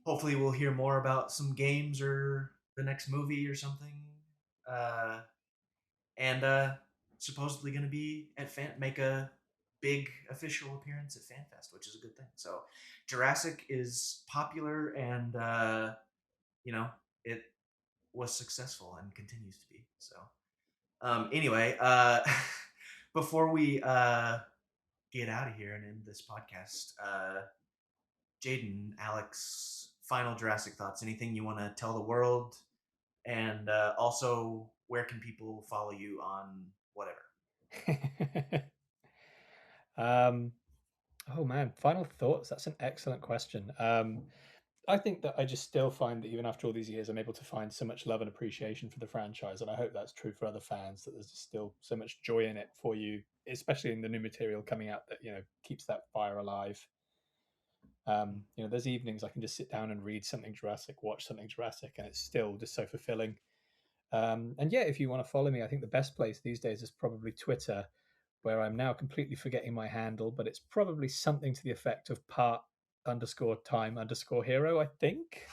Hopefully, we'll hear more about some games or the next movie or something. And supposedly going to be at make a big official appearance at FanFest, which is a good thing. So, Jurassic is popular, and it was successful and continues to be. So, anyway, before we get out of here and end this podcast, Jaden, Alex, final Jurassic thoughts. Anything you want to tell the world, and also where can people follow you on whatever? Oh man, final thoughts. That's an excellent question. I think that I just still find that even after all these years, I'm able to find so much love and appreciation for the franchise, and I hope that's true for other fans. That there's still so much joy in it for you, especially in the new material coming out that keeps that fire alive. There's evenings I can just sit down and read something Jurassic, watch something Jurassic, and it's still just so fulfilling. And yeah, if you want to follow me, I think the best place these days is probably Twitter, where I'm now completely forgetting my handle, but it's probably something to the effect of part_time_hero, I think.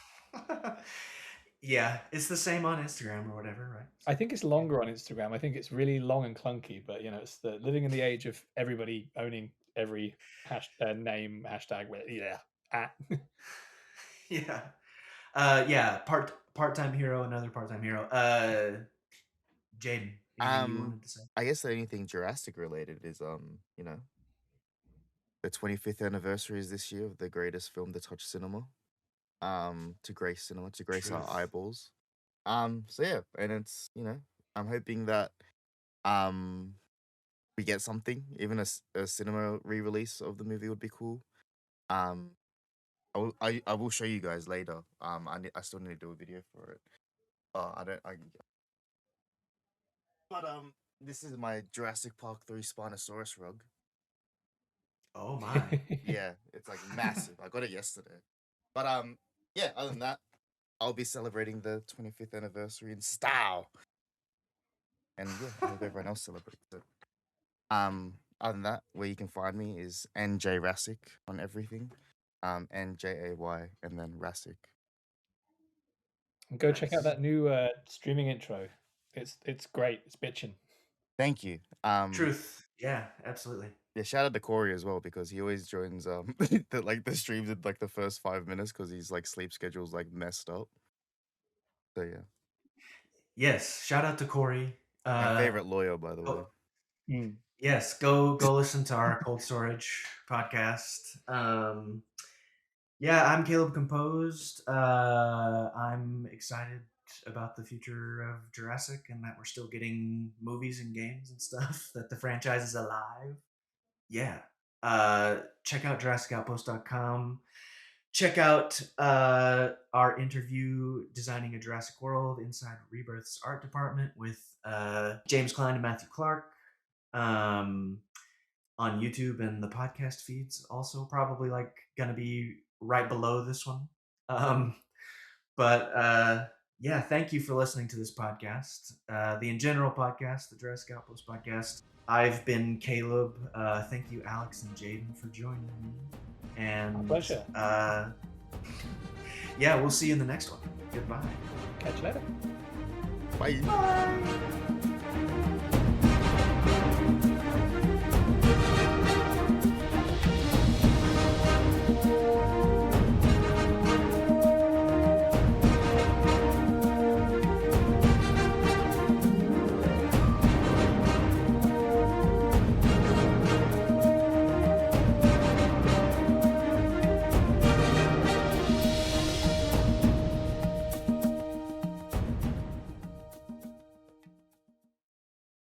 Yeah, it's the same on Instagram or whatever, right? I think it's longer on Instagram. I think it's really long and clunky, but it's the living in the age of everybody owning every name hashtag. Yeah, at. Yeah. Yeah, part-time hero, another part-time hero. Jaden, anything you wanted to say? I guess the only thing Jurassic related is the 25th anniversary is this year of the greatest film to touch cinema. To grace cinema, to grace our Truth. eyeballs. So yeah, and it's I'm hoping that we get something, even a cinema re-release of the movie would be cool. I will show you guys later. I still need to do a video for it. I don't I But this is my Jurassic Park 3 Spinosaurus rug. Oh my. Yeah, it's like massive. I got it yesterday. But yeah, other than that, I'll be celebrating the 25th anniversary in style. And yeah, I hope everyone else celebrates it. Other than that, where you can find me is NJrassic on everything. NJAY, and then Rassic. And go check out Nice. that new streaming intro. It's great. It's bitchin'. Thank you. Truth. Yeah, absolutely. Yeah, shout out to Corey as well because he always joins the streams in like the first 5 minutes because he's like sleep schedule's like messed up. So yeah, Yes, shout out to Corey. my favorite lawyer, by the way. Yes, go listen to our Cold Storage podcast. Yeah, I'm Caleb Composed. I'm excited about the future of Jurassic and that we're still getting movies and games and stuff, that the franchise is alive. Yeah. Check out JurassicOutpost.com. Check out our interview designing a Jurassic World inside Rebirth's art department with James Klein and Matthew Clark on YouTube, and the podcast feeds also probably like gonna be right below this one. But yeah, thank you for listening to this podcast, the InGeneral podcast, the Jurassic Outpost podcast. I've been Caleb. Thank you, Alex and Jaden, for joining me. And My pleasure. Yeah, we'll see you in the next one. Goodbye. Catch you later. Bye. Bye.